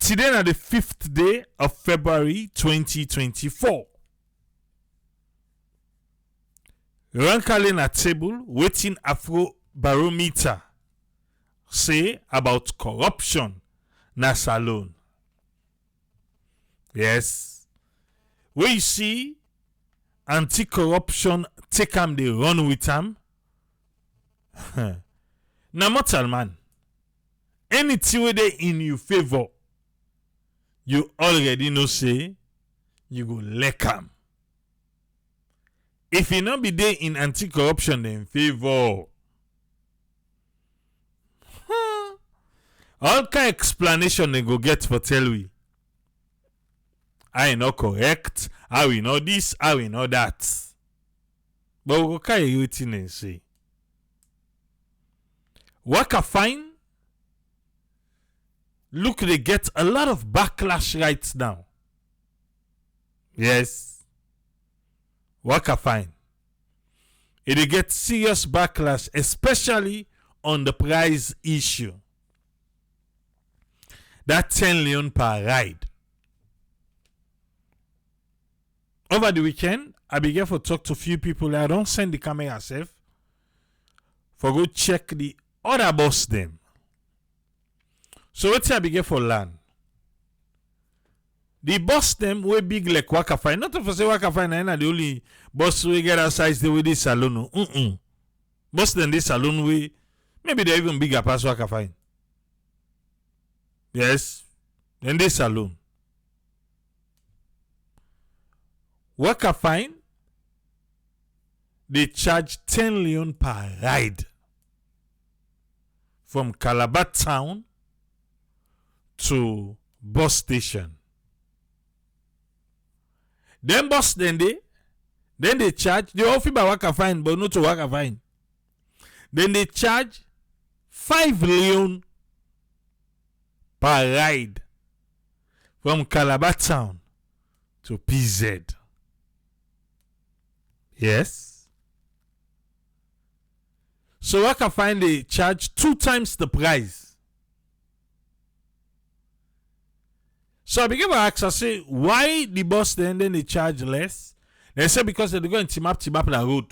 Today na the 5th day of February 2024. Rankling na table waiting Afrobarometer say about corruption na salon. Yes. Where you see anti-corruption take am they run with am. Na mortal man. Anything wey dey in your favor, you already know say you go like am. If you not be there in anti-corruption in favor, all kind explanation they go get for tell we. I not correct, I we know this, I we know that. But we go carry everything and say. Waka fine. Look, they get a lot of backlash right now. Yes. Waka fine. It get serious backlash, especially on the price issue. That 10 Leone per ride. Over the weekend, I began to talk to a few people. I don't send the camera myself for go check the other boss them. So what I begin for land? The boss them way big like Waka Fine. Not to say Waka Fine na the only boss we get outside the way this salon. Boss them this salon way maybe they even bigger past Waka Fine. Yes. Then this salon. Waka Fine they charge 10 Leone per ride from Calabar town to bus station. Then bus then they charge, they offer by Waka Fine, but not to Waka Fine. Then they charge 5 Leone per ride from Calabar town to PZ. Yes. So Waka Fine they charge 2 times the price. So I began to ask, I say, why the bus then they charge less? They say because they're going to map the road.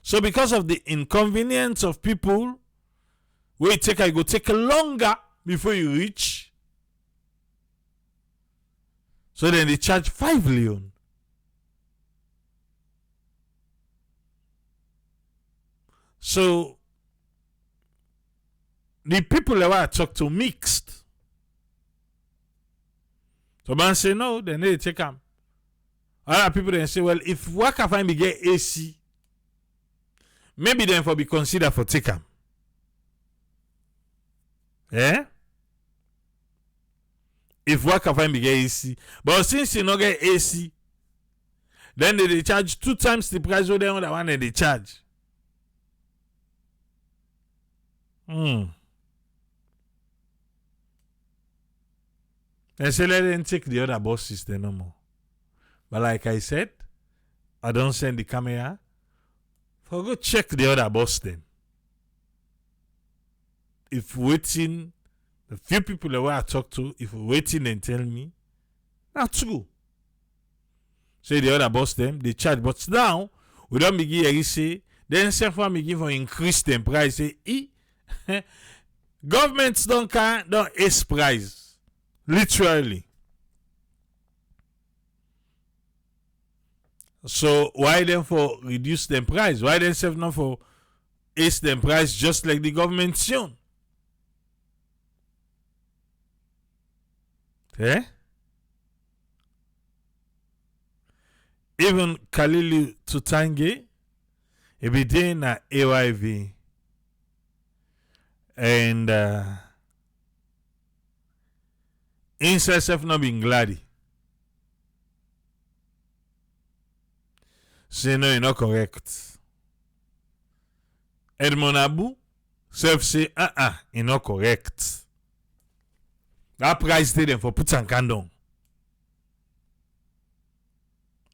So because of the inconvenience of people, I go take longer before you reach. So then they charge 5 Leone. So the people that I talk to mixed. So man say no, then they take them. Other people then say, well, if Waka Fine be get AC, maybe then for be considered for take them. Eh? If Waka Fine be get AC. But since you not get AC, then they charge 2 times the price of the other one that they charge. They say let them take the other bus system no more. But like I said, I don't send the camera for go check the other bus then. If waiting, the few people that I talk to, if waiting and tell me, that's true. Say the other bus them, they charge. But now, we don't begin to say, then self-one begin for increase them price. Say, governments don't ace price. Literally. So why then for reduce them price? Why then self not for ace them price just like the government shown? Eh? Even Kalilu Tutange, he be there na AYV. And inside self not being glad. Say no, you're not correct. Edmond Abu self say you're not correct. That price stay there for put and candle.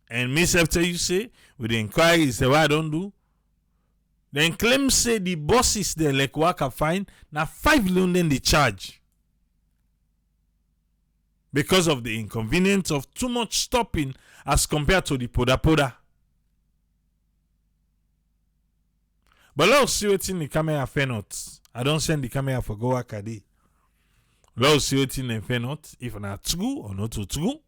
And me self tell you say with the inquiry say what I don't do. Then claim say the bosses there like Waka Fine now 5 Leone then they charge. because of the inconvenience of too much stopping as compared to the poda. But let's see what's in the camera fenot. I don't send the camera for go akade. Let's see what's in the fenot, if not true or not true.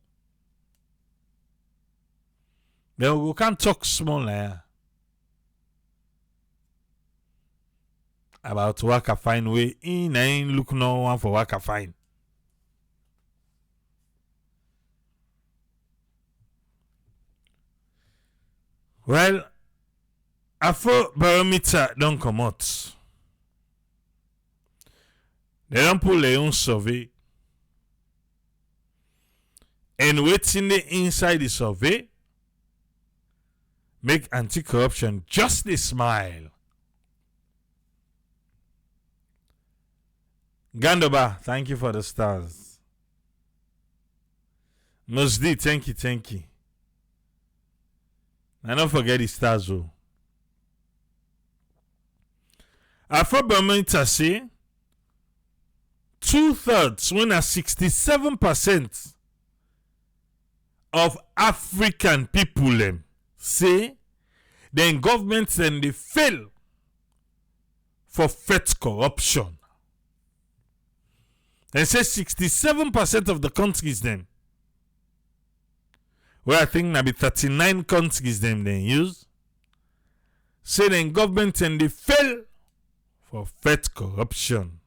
Then we can talk small like about work a fine way in and look no one for work a fine. Well, Afrobarometer don't come out. They don't pull their own survey. And waiting the inside the survey make anti-corruption just a smile. Gandoba, thank you for the stars. Mosdi, thank you. And don't forget the stars, though. Afrobarometer say 2/3, when at 67% of African people say then governments then they fail for fight corruption. They say 67% of the countries then, where I think maybe 39 countries them use, say then government and they fail for fight corruption.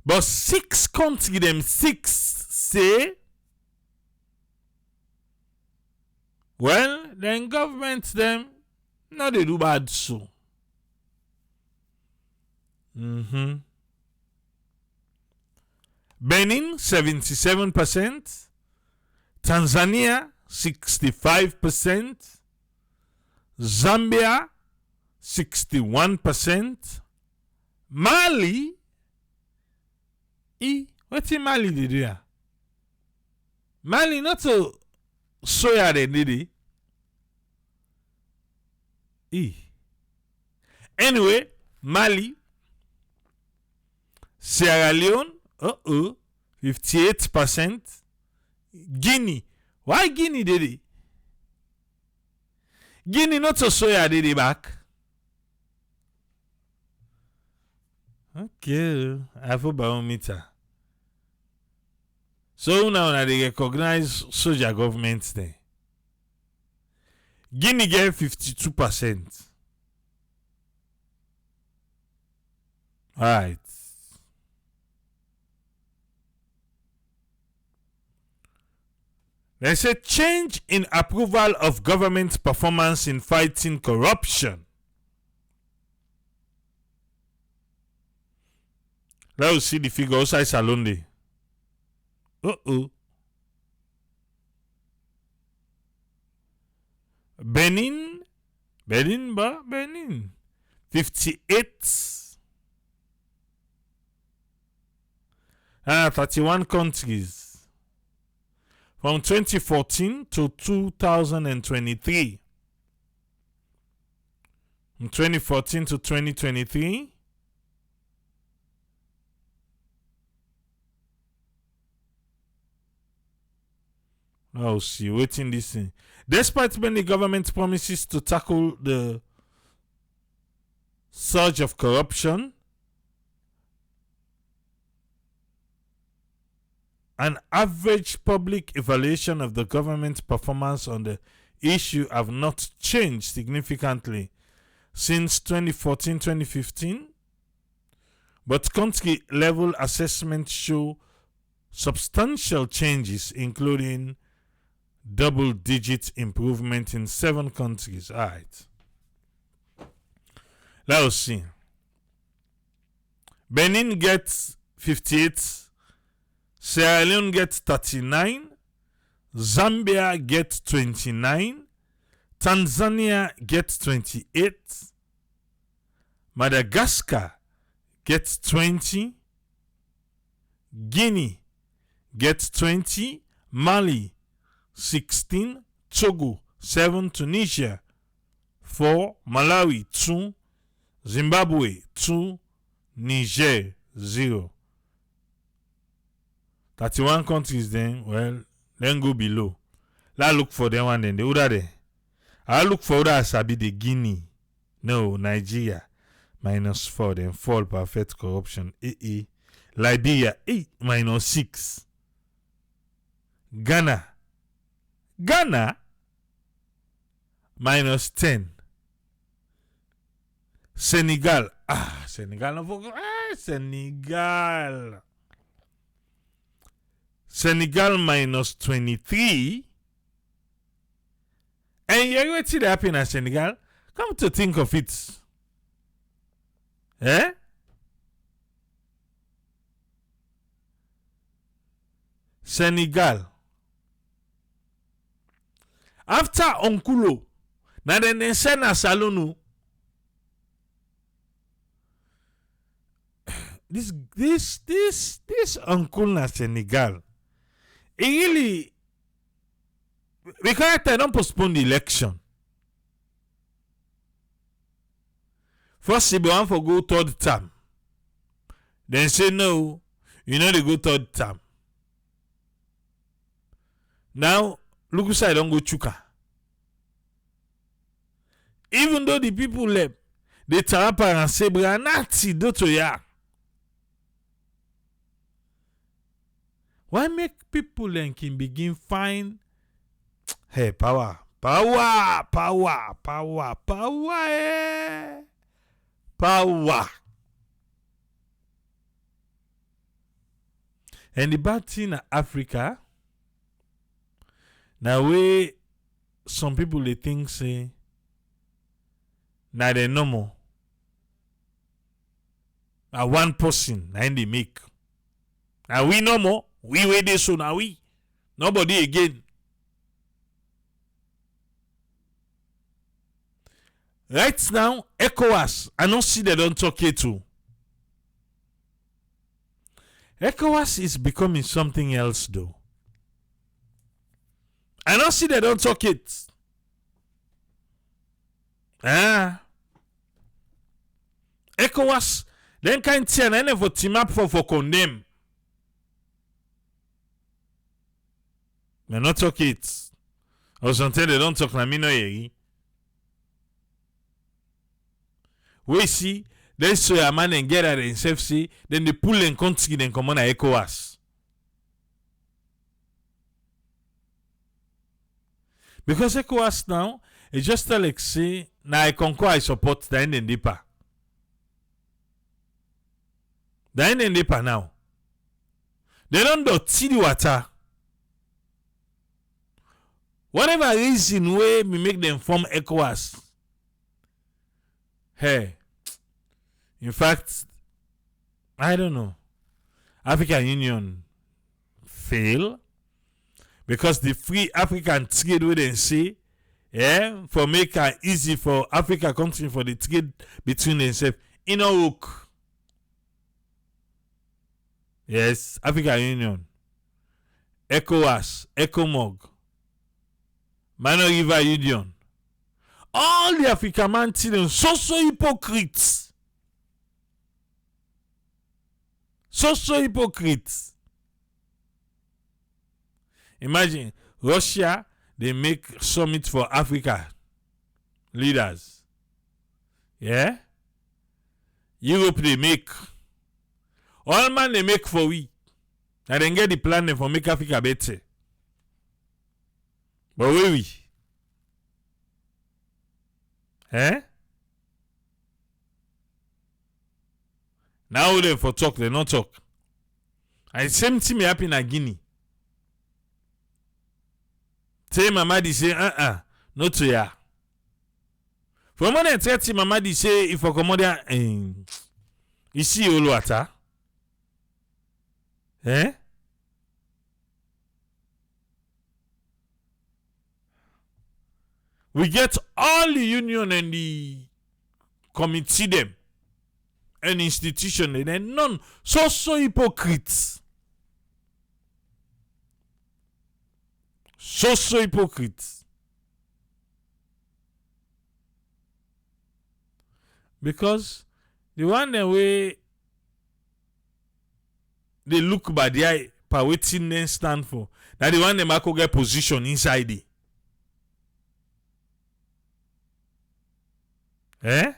But 6 countries them say, well, then government them no they do bad so. Benin 77%, Tanzania 65%, Zambia 61%, Mali what in Mali did you? Mali not so soya they did it. Anyway, Mali, Sierra Leone 58%. Guinea. Why Guinea did it? Guinea not so soya did it back. Okay, Afrobarometer. So now they recognize soldier governments there. Guinea get 52%. Alright. There's a change in approval of government performance in fighting corruption. Let us see the figure outside Salonde. Benin 58. 31 countries. From 2014 to 2023. From 2014 to 2023. Oh, see, waiting this thing. Despite many government promises to tackle the surge of corruption, an average public evaluation of the government's performance on the issue have not changed significantly since 2014-2015, but country-level assessments show substantial changes, including double-digit improvement in 7 countries. All right. Let us see. Benin gets 58. Sierra Leone gets 39. Zambia gets 29. Tanzania gets 28. Madagascar gets 20. Guinea gets 20. Mali 16, Togo 7, Tunisia 4, Malawi 2, Zimbabwe 2, Niger 0. 31 countries then, well, then go below. Let's look for them one then. The other there. I'll look for other Sabi the Guinea. No, Nigeria. -4. Then fall perfect corruption. Liberia. -6. Ghana. -10. Senegal. Senegal. Senegal -23. And you're going to see that happen at Senegal. Come to think of it. Senegal. After Onkulo, now then they send a Salonu. This uncle na Senegal. It really, because they don't postpone the election. First, they want to go third term. Then say no, they go third term. Now, look who don't go chuka. Even though the people left, they tarapa and say, "Branati doto ya." Why make people then can begin find power, power. And the bad thing in Africa, now way some people they think say, now they no more. Now one person, now they make. Now we no more. We wait this so now we. Nobody again. Right now, ECOWAS, I don't see they don't talk it too. ECOWAS is becoming something else though. I don't see they don't talk it. ECOWAS, then can't tell any for team up for condemn. They not talk it. Or something they don't talk na me no yeri. We see, they so a man and get at themselves see, then they pull and country then come on a ECOWAS. Because ECOWAS now, it's just like say, now I conquer, I support the end and deeper. The end and deeper now. They don't do see the water. Whatever reason way we make them form ECOWAS. Hey, in fact, I don't know. African Union fail because the free African trade we then say, for make it easy for Africa country for the trade between themselves, in a work. Yes, African Union, ECOWAS, ECOMOG, Minor River Union. All the African man children so hypocrites. So hypocrites. Imagine Russia, they make summit for Africa leaders. Yeah? Europe they make. All man they make for we. And then get the plan for make Africa better. But we. Now they for talk, they not talk. And same thing may happen in Guinea. Say Mamadi say, not to ya. For more than 30, Mamadi say, if for commodia, you see all water. We get all the union and the committee them and institution and then none so hypocrites. So hypocrites. Because the one that way they look by the eye pa wetin dem stand for. Na the one dem go get position inside it. Eh?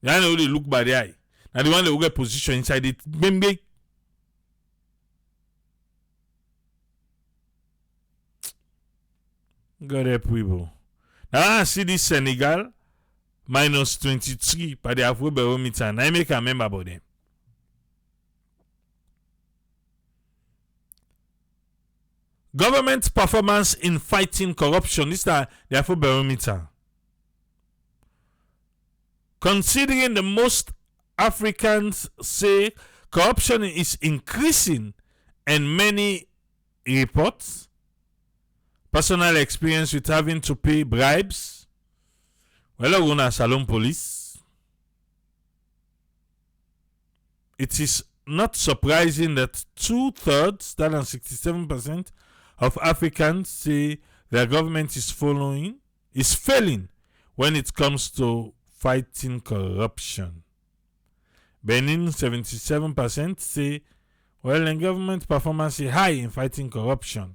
They know they look by the eye. Now the one that will get position inside it. Bembe. God help people. Now I see this Senegal minus 23 by the Afrobarometer, and I make a remember about them. Government performance in fighting corruption. This is the Afrobarometer. Considering the most Africans say corruption is increasing and many reports personal experience with having to pay bribes. Well, we're going to Salon Police. It is not surprising that 2/3, that is 67% of Africans say their government is failing when it comes to fighting corruption. Benin 77% say, well, the government performance is high in fighting corruption.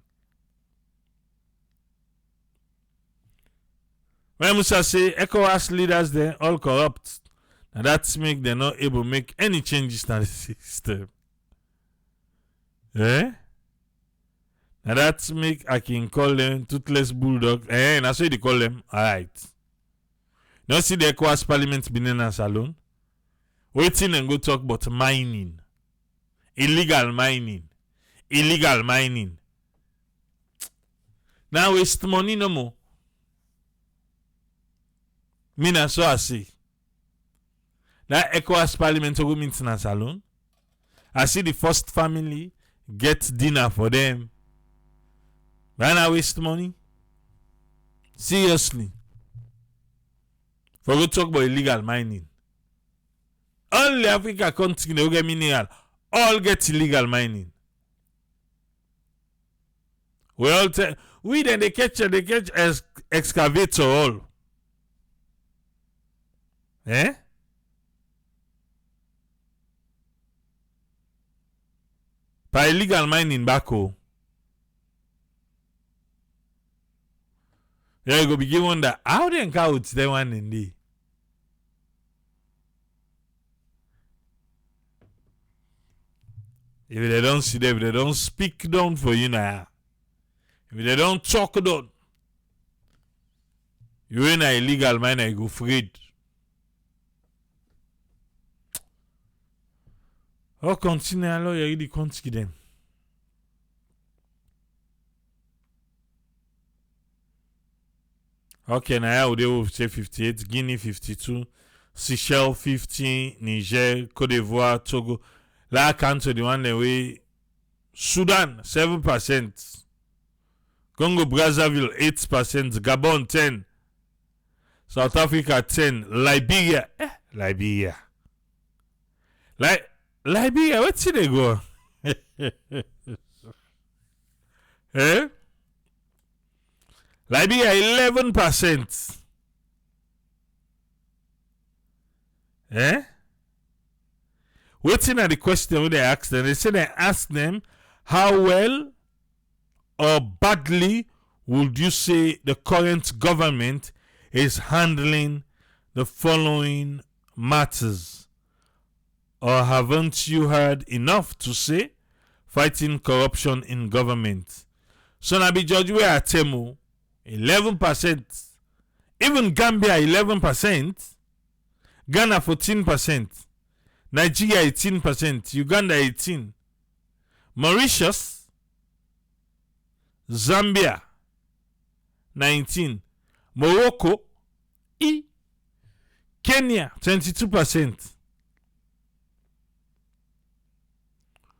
When Musa say ECOWAS leaders they all corrupt, and that's make them not able to make any changes to the system. Eh? And that's make I can call them toothless bulldog. Eh, that's what they call them. Alright. Now see the ECOWAS Parliament Benin and Salon. Waiting and go talk about mining. Illegal mining. Illegal mining. Now waste money no more. Mina so I say. That ECOWAS Parliament go meet in Salon. I see the first family get dinner for them. Why not waste money? Seriously. For go talk about illegal mining. Only Africa country they get mineral. All get illegal mining. We all tell we then they catch excavator all. Eh? By illegal mining back home. You go begin wonder how they count them one in there. If they don't see them, if they don't speak down for you now. If they don't talk down, you ain't an illegal miner, you go afraid. Oh, continue alors, you really continue them. Okay, now they will say 58, Guinea 52, Seychelles 50, Niger, Côte d'Ivoire, Togo. La country the one way Sudan 7%, Congo Brazzaville 8%, Gabon 10, South Africa 10, Liberia Liberia, what's it they go? Eh? Liberia 11%. Eh? Waiting at the question when they ask them, they say they ask them how well or badly would you say the current government is handling the following matters? Or haven't you heard enough to say fighting corruption in government? So now be judge we are Temu 11%, even Gambia 11%, Ghana 14%, Nigeria 18%, Uganda 18%, Mauritius, Zambia 19%, Morocco, Kenya 22%,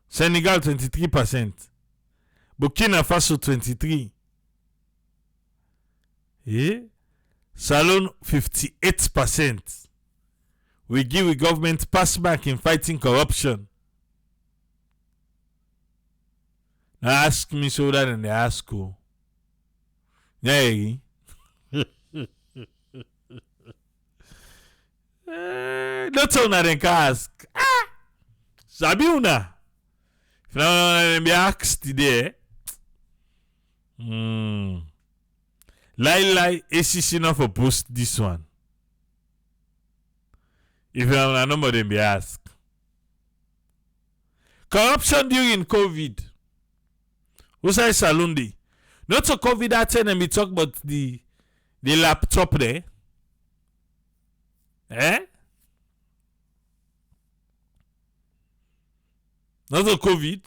Senegal 23%, Burkina Faso 23%, Salon 58%. We give the government pass back in fighting corruption. Now ask me so that and they ask who. Yeah. Don't tell them can ask. Sabi una. If now be asked today, lie, ACC not for post this one. If now nobody be asked. Corruption during COVID. Who say saloon day? Not so COVID that time and we talk about the laptop there. Not so COVID.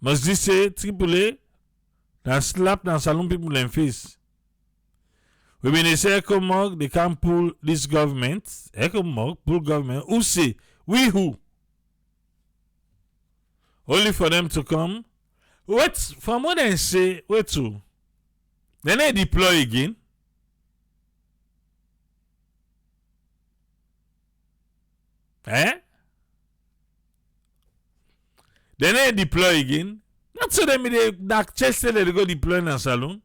Must this say AAA? That slap dans salon people in face. We been say Ecomog, they can't pull this government. Ecomog, pull government. Who say? We who? Only for them to come. Wait, from what they say, wait to. Then they deploy again. Then they deploy again. Not so them they dark chest they go deploy in a saloon.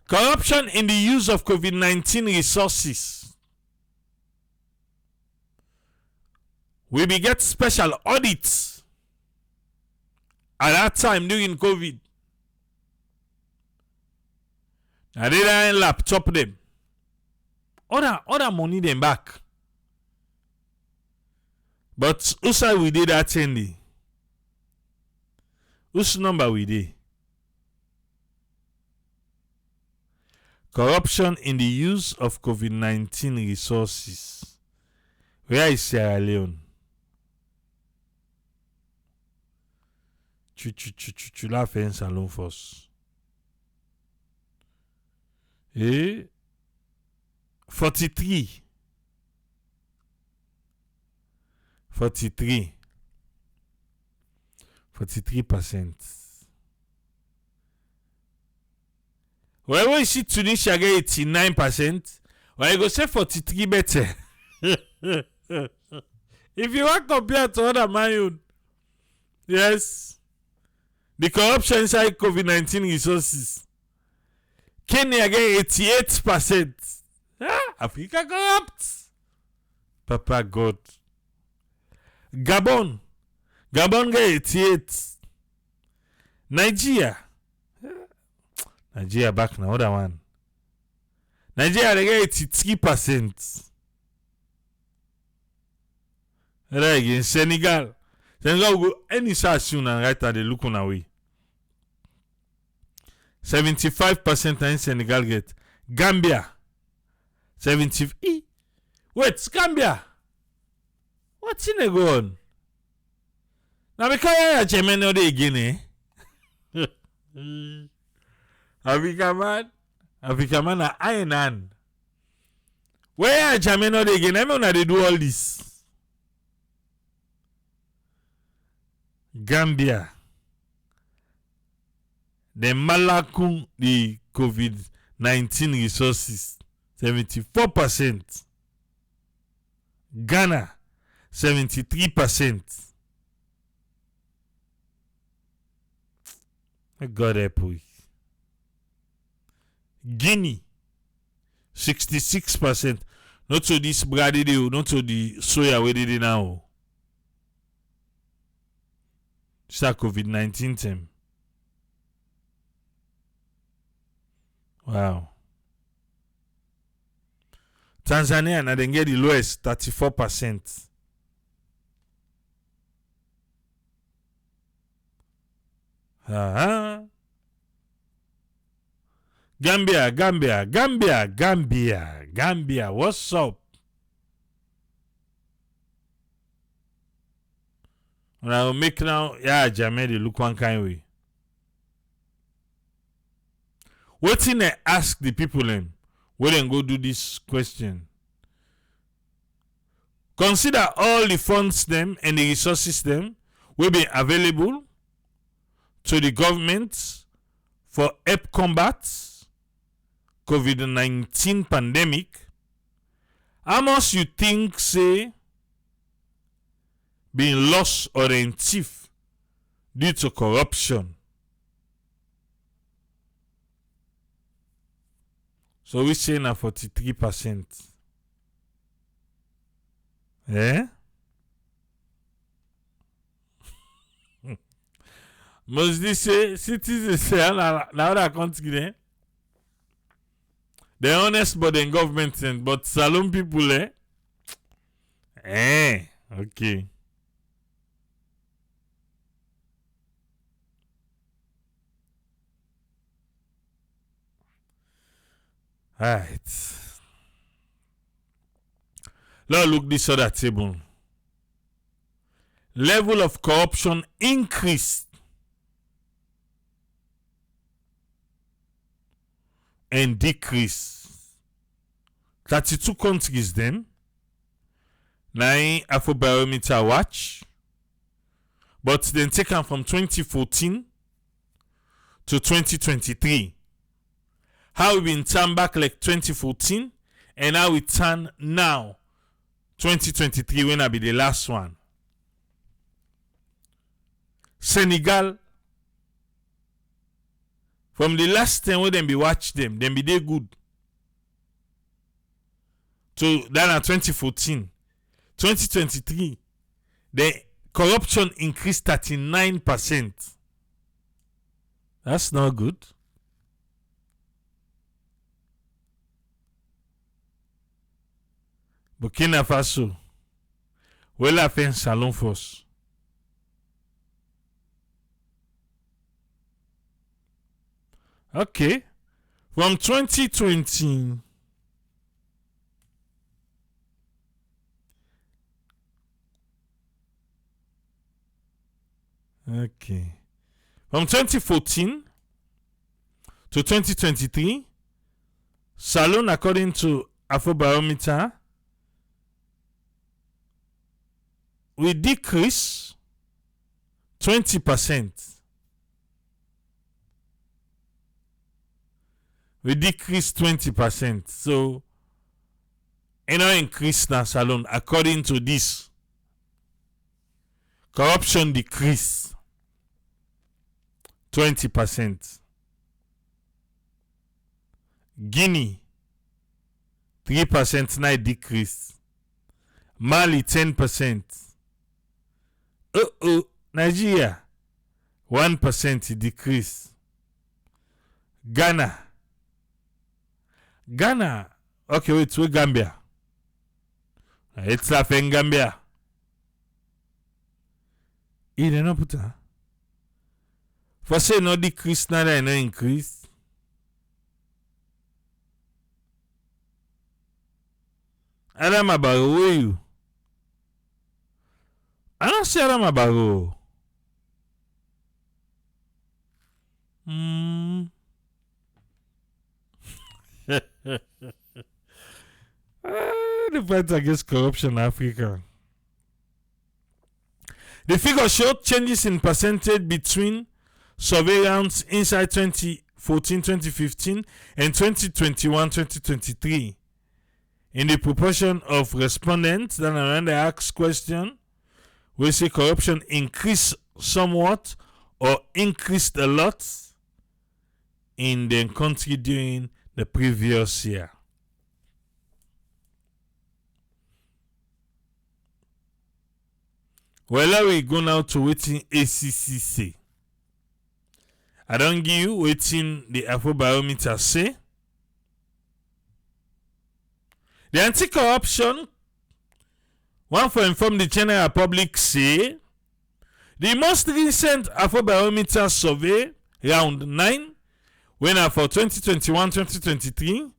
Corruption in the use of COVID-19 resources. We be get special audits at that time during COVID. I did laptop them. Other money them back. But also we did that thing. Whose number we did? Corruption in the use of COVID-19 resources. Where is Sierra Leone? Tu l'as fait un salon force. 43. 43%. Well, ici Tunisia get 89%. Well, you go say 43 better. If you want to compare to other man, yes, the corruption inside COVID-19 resources. Kenya get 88%. Africa corrupt. Papa God. Gabon get 88. Nigeria back now, other one. Nigeria they get 83%. Right again, Senegal will go any soon and right at the look on away. 75% in Senegal get. Gambia 70. Wait, Gambia. What's in the go on? Now because I Germany no dey again, Africa man na iron. Where are Germany no dey again? I mean they do all this. Gambia. The malakun the COVID-19 resources 74%. Ghana 73%. God help we. Guinea 66%. Not to this brady deal, not to the soya we did now. It's a COVID-19 thing. Wow. Tanzania na then get the lowest 34%. Gambia, what's up? And I will make now, Jamedi look one kind way. What thing I ask the people them? We then go do this question. Consider all the funds them and the resources them will be available to the government for help combat COVID-19 pandemic, how much you think say being lost or in thief due to corruption? So we say na 43%. Eh? Mostly say citizens say na other country they honest but in government but salon people okay. Alright. Let's look this other table. Level of corruption increased and decreased. 32 countries then. 9 Afrobarometer watch. But then taken from 2014 to 2023. How we been turned back like 2014 and how we turn now 2023 when I be the last one. Senegal, from the last time when them be watch them be they good. So that in 2014, 2023, the corruption increased 39%. That's not good. Burkina Faso, where la fait un salon force. Okay. From 2020, okay. From 2014 to 2023, Salon, according to Afrobarometer, we decrease 20%. We decrease 20%. So, increase na Salon according to this. Corruption decrease 20%. Guinea 3% na decrease. Mali 10%. Nigeria 1% decrease. Ghana. Okay, wait, Gambia. It's a thing, Gambia. He did not put her. For say no decrease, neither no increase. Adam Abaro, where you? I don't see Adam Abaro. The fight against corruption in Africa. The figure showed changes in percentage between surveillance inside 2014-2015 and 2021-2023. In the proportion of respondents that around the asked question, we see corruption increased somewhat or increased a lot in the country during the previous year. Well, we go now to waiting ACC say. I don't give you waiting the Afrobarometer say. The anti-corruption one for inform the general public say the most recent Afrobarometer survey round 9 when for 2021-2023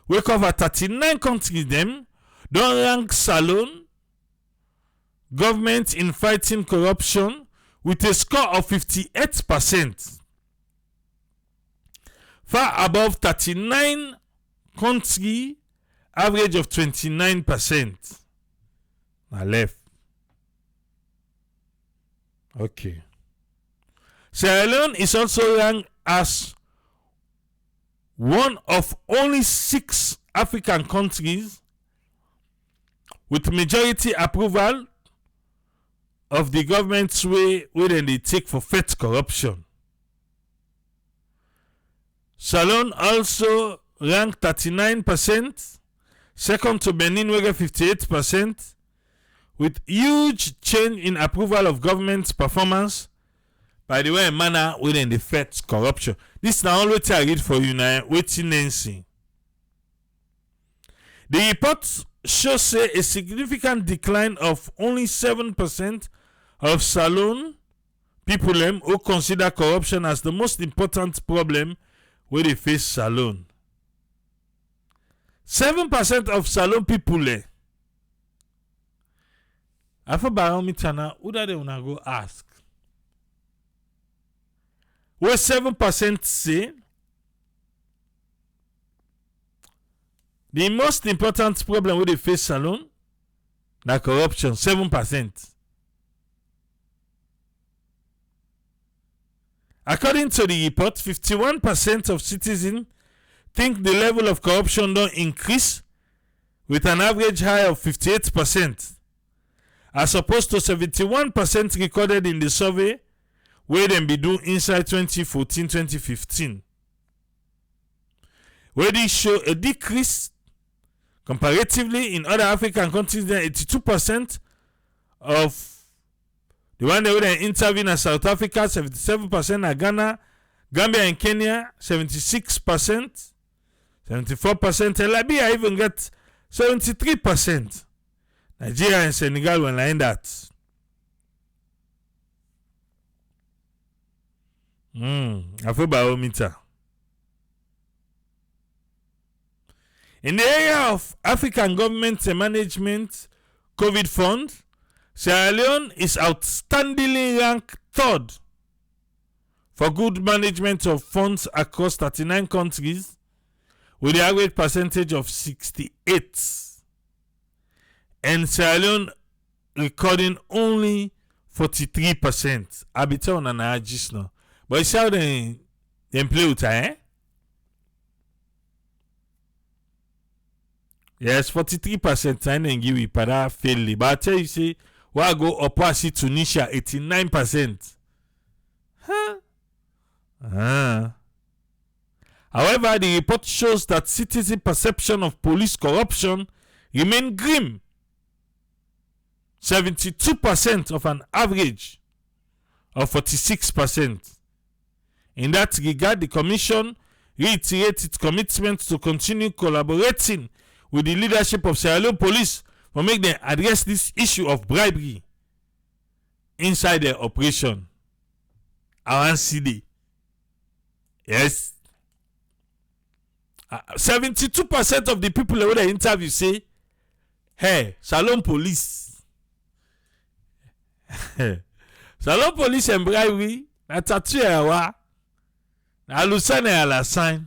we cover 39 countries them don't rank Salon government in fighting corruption with a score of 58%, far above 39 country average of 29%. Now left. Okay. Sierra Leone is also ranked as one of only 6 African countries with majority approval of the government's way then they take for fight corruption. Salone also ranked 39%, second to Benin, where 58%, with huge change in approval of government's performance by the way manner within the fight corruption. This now always I read for you now, waiting Nancy. The report shows a significant decline of only 7% of Salone people who consider corruption as the most important problem where they face Salone. 7% of Salone people Afrobarometer now, who do they wanna go ask? Where 7% say the most important problem where they face Salone na corruption. 7%. According to the report, 51% of citizens think the level of corruption don't increase with an average high of 58%, as opposed to 71% recorded in the survey where them be do inside 2014-2015. Where they show a decrease comparatively in other African countries. Then 82% of the one that were interviewed in South Africa, 77% in Ghana, Gambia and Kenya, 76%, 74%, and Libya even get 73%. Nigeria and Senegal were like that. Afrobarometer. In the area of African government management COVID fund, Sierra Leone is outstandingly ranked 3rd for good management of funds across 39 countries with the average percentage of 68. And Sierra Leone recording only 43%. I be telling on an just now. But you see how they play with her, Yes, 43%. I didn't give you para fairly. But I tell you, say, why go opposite Tunisia, 89%. However, the report shows that citizen perception of police corruption remain grim. 72% of an average of 46%. In that regard, the Commission reiterates its commitment to continue collaborating with the leadership of Sierra Leone Police for make them address this issue of bribery inside their operation. Around CD. Yes. 72% of the people who they interview say, hey, Salone Police. Salone Police and bribery, na tattoo yawa, na Lucerne Alassane,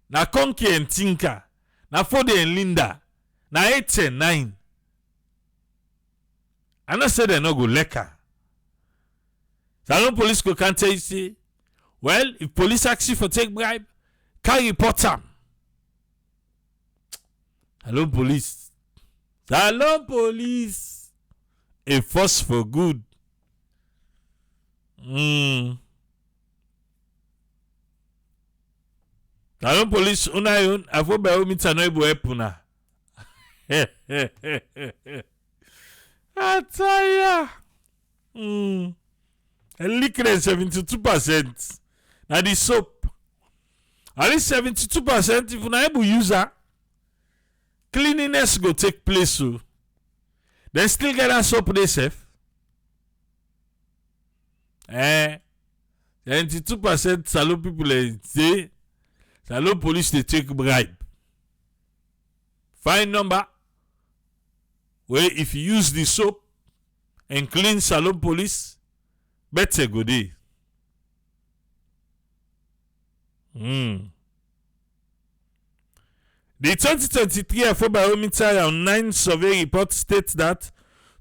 na Konki and Tinka, na Fode and Linda, na 8 and 9. I not say they no go leka. Salone Police go can tell you say, well, if police ask you for take bribe, can report them. Salone Police. Salone Police. A force for good. Salone Police unayon Afrobarometer no ebo epuna. Ataya. And liquor 72%. Now the soap. At least 72% if una able user, cleanliness go take place so. Then still get that soap they safe. 72% Salone people say Salone Police they take bribe. Fine number where if you use the soap and clean Salone Police, better go day. The 2023 Afrobarometer round 9 survey report states that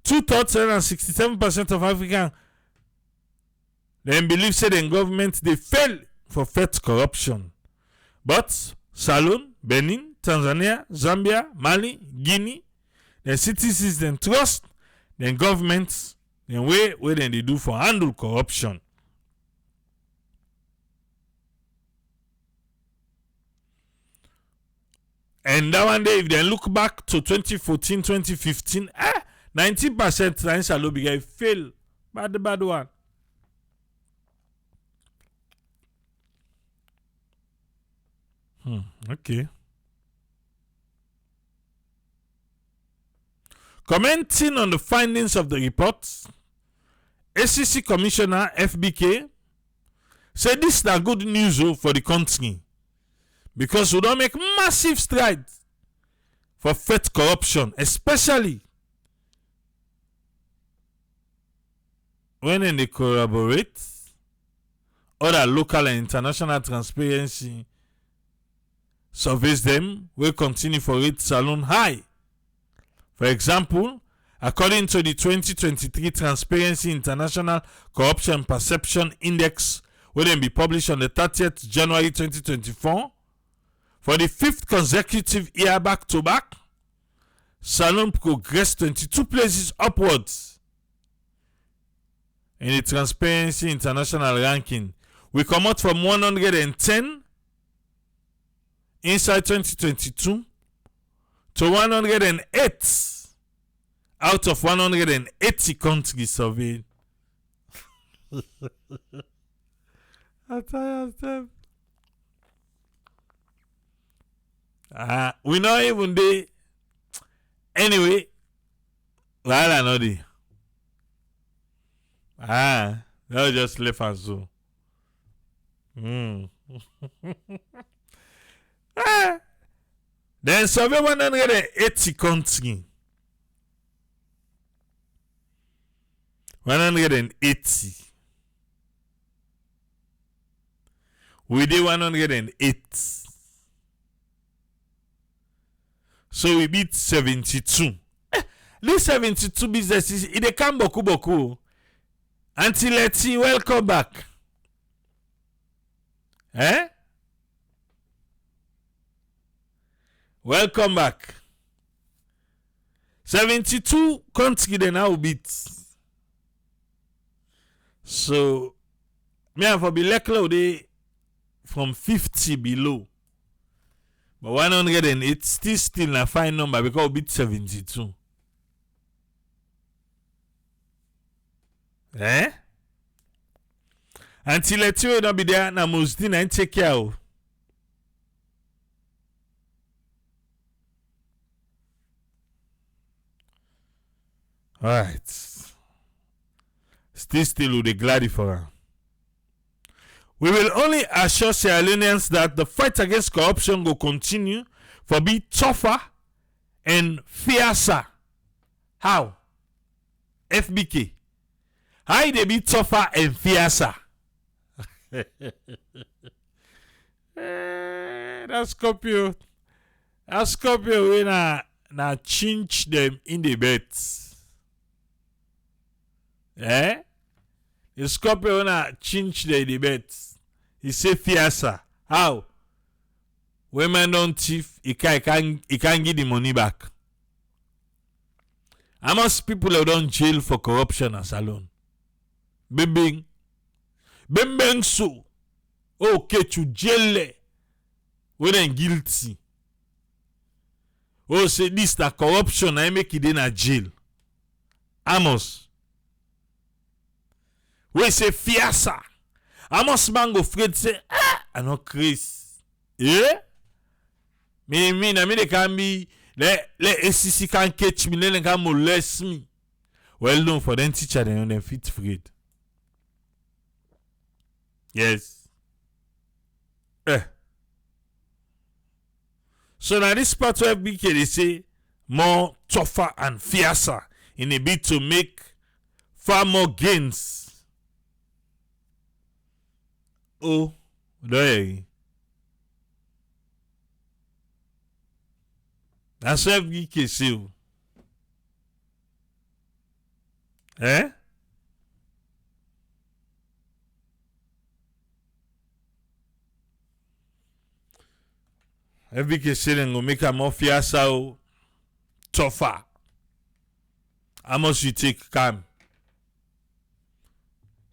267% of Africans then believe said in government they fail for fight corruption. But Salon, Benin, Tanzania, Zambia, Mali, Guinea, the citizens then trust the governments the way then they do for handle corruption. And that one day, if they look back to 2014, 2015, 90% Ryan Salon began fail. Bad one. Okay. Commenting on the findings of the report, ACC Commissioner FBK said this is good news for the country because we don't make massive strides for fight corruption, especially when they collaborate other local and international transparency surveys them will continue for rate Salon high. For example, according to the 2023 Transparency International Corruption Perception Index, will then be published on the 30th January 2024, for the 5th consecutive year back to back, Salon progressed 22 places upwards in the Transparency International ranking. We come out from 110 inside 2022 to 108 out of 180 countries surveyed. I tell you, we not even there. Anyway, while I know the they'll just left us so. Then survey 180 countries. 180. We did 108. So we beat 72. These 72 businesses, they come boku. Until let's see, welcome back. Welcome back. 72 countries they now beat. So, me have to be lucky from 50 below. But 108 still a fine number because we beat 72. Until let's see, we don't be there, na most thing I take care of. Alright. Still with the glad for her. We will only assure Sierra Leoneans that the fight against corruption will continue for be tougher and fiercer. How? FBK. How they be tougher and fiercer? That Scorpio when na chinch them in the beds. The Scorpio na chinch the debate. He say fiercer. How? When man don't thief, he can't give the money back. How much people have done jail for corruption as alone? Bing so. Okay, to jail when they guilty. Oh, say this the corruption I make it in a jail. Amos. We say fiercer. Amos man go afraid say, I no Chris. Yeah? Me they can be let ACC can catch me, they can molest me. Well known for them teacher they on them fit afraid. Yes. So now this part of BK they say more tougher and fiercer in a bid to make far more gains. Oh, there. That's what BK say. FBK say them go make a more fierce out tougher. How much you take calm?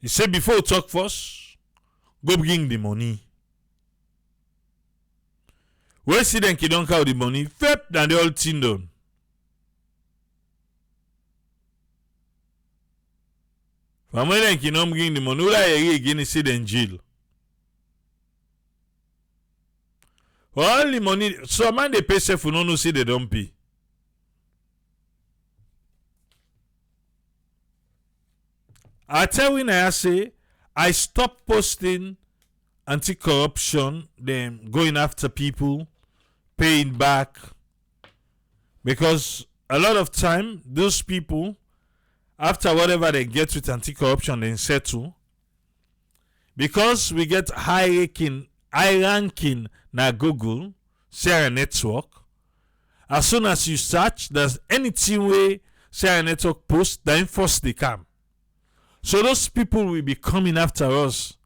He say before you talk first, go bring the money. When see them don't count the money, fep than the whole thing done. From when they don't bring the money, who again is sit in jail. For all the money, so man they pay self, no know say they don't pay. I tell when I say I stop posting anti-corruption, them going after people, paying back, because a lot of time those people, after whatever they get with anti-corruption, they settle. Because we get high ranking na Google, share network. As soon as you search, there's anything way share network post, then first they come. So those people will be coming after us.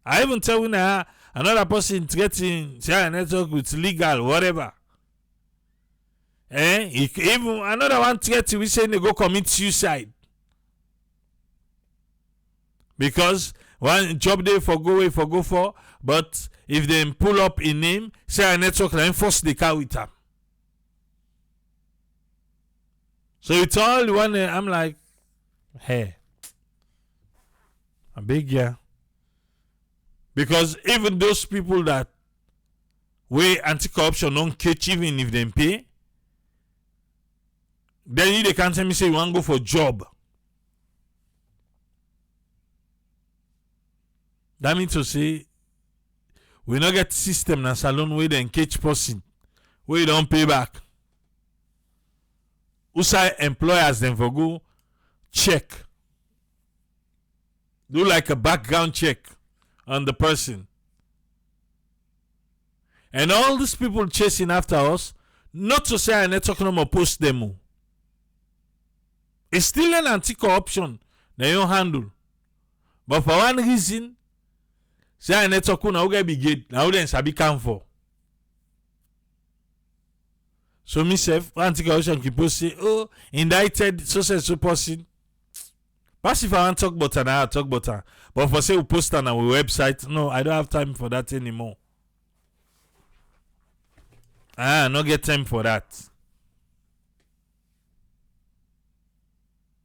I even tell you now, another person getting share network with legal, whatever. Even another one getting, we say they go commit suicide. Because one job they for go for, but if they pull up a name, share network, then force the car with them. So it's all one. I'm like, hey, I beg ya. Because even those people that way anti-corruption don't catch, even if they pay, then they can't tell me say you want to go for job. That means to say we not get system na salon where they catch person where you don't pay back. Usai employers then for go check. Do like a background check on the person. And all these people chasing after us, not to say I network no more post demo. It's still an anti-corruption that you handle. But for one reason, say I network na get big gate, now then sabi come for. So myself, anti-corruption keep post say, oh, indicted so person. Pass if I want talk about an I talk about her. But for say we post on our website, no, I don't have time for that anymore. No get time for that.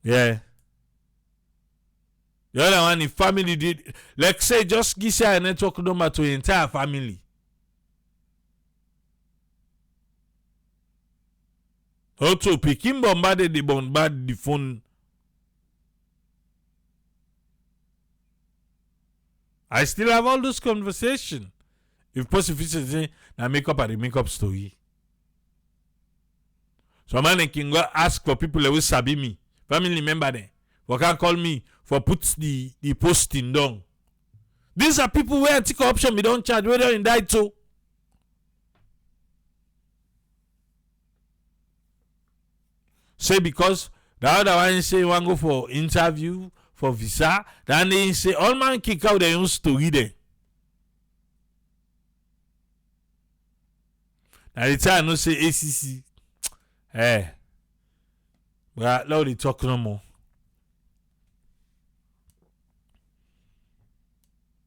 Yeah. The other one, if family did, like say, just give a network number to the entire family. How to pick him bombard the phone. I still have all those conversations. If possible, say, now make up a make up story. So man can go ask for people that will sabi me. Family member there. Who can call me for put the posting down. These are people where anti-corruption we don't charge, whether in die too. Say because the other one say one go for interview, for visa, then they say all man kick out their own story there. Now the time no say ACC. But now they talk no more.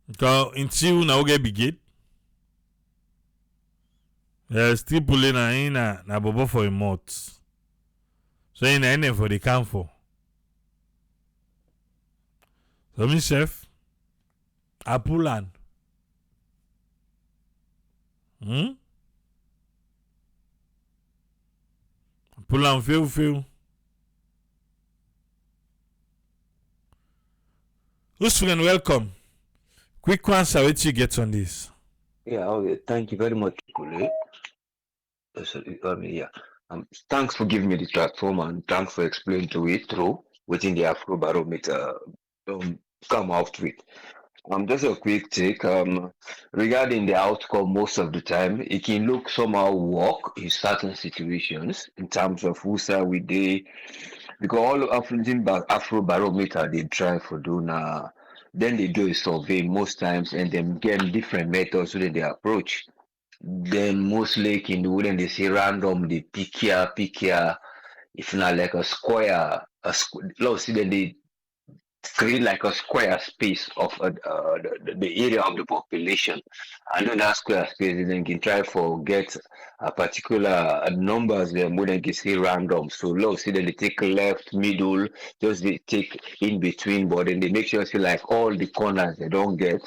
Because until now get big gate. They're still pulling na bobo for a month. So in the for the camp for. So myself, I pull on. Pull on feel. Who's friend, welcome. Quick answer, what you get on this? Yeah, okay. Thank you very much, Kule. Thanks for giving me the platform and thanks for explaining to it through within the Afrobarometer come out with. Just a quick take. Regarding the outcome, most of the time it can look somehow work in certain situations in terms of who side we dey, because all of Afrobarometer they try for do now. Then they do a survey most times and then get different methods so that they approach. then mostly can do when they say random, they pick here. It's not like a square, see then they create like a square space of the area of the population. And then that square space, then can try for get a particular numbers then we then can say random. So low, see then they take left, middle, just they take in between, but then they make sure see like all the corners they don't get,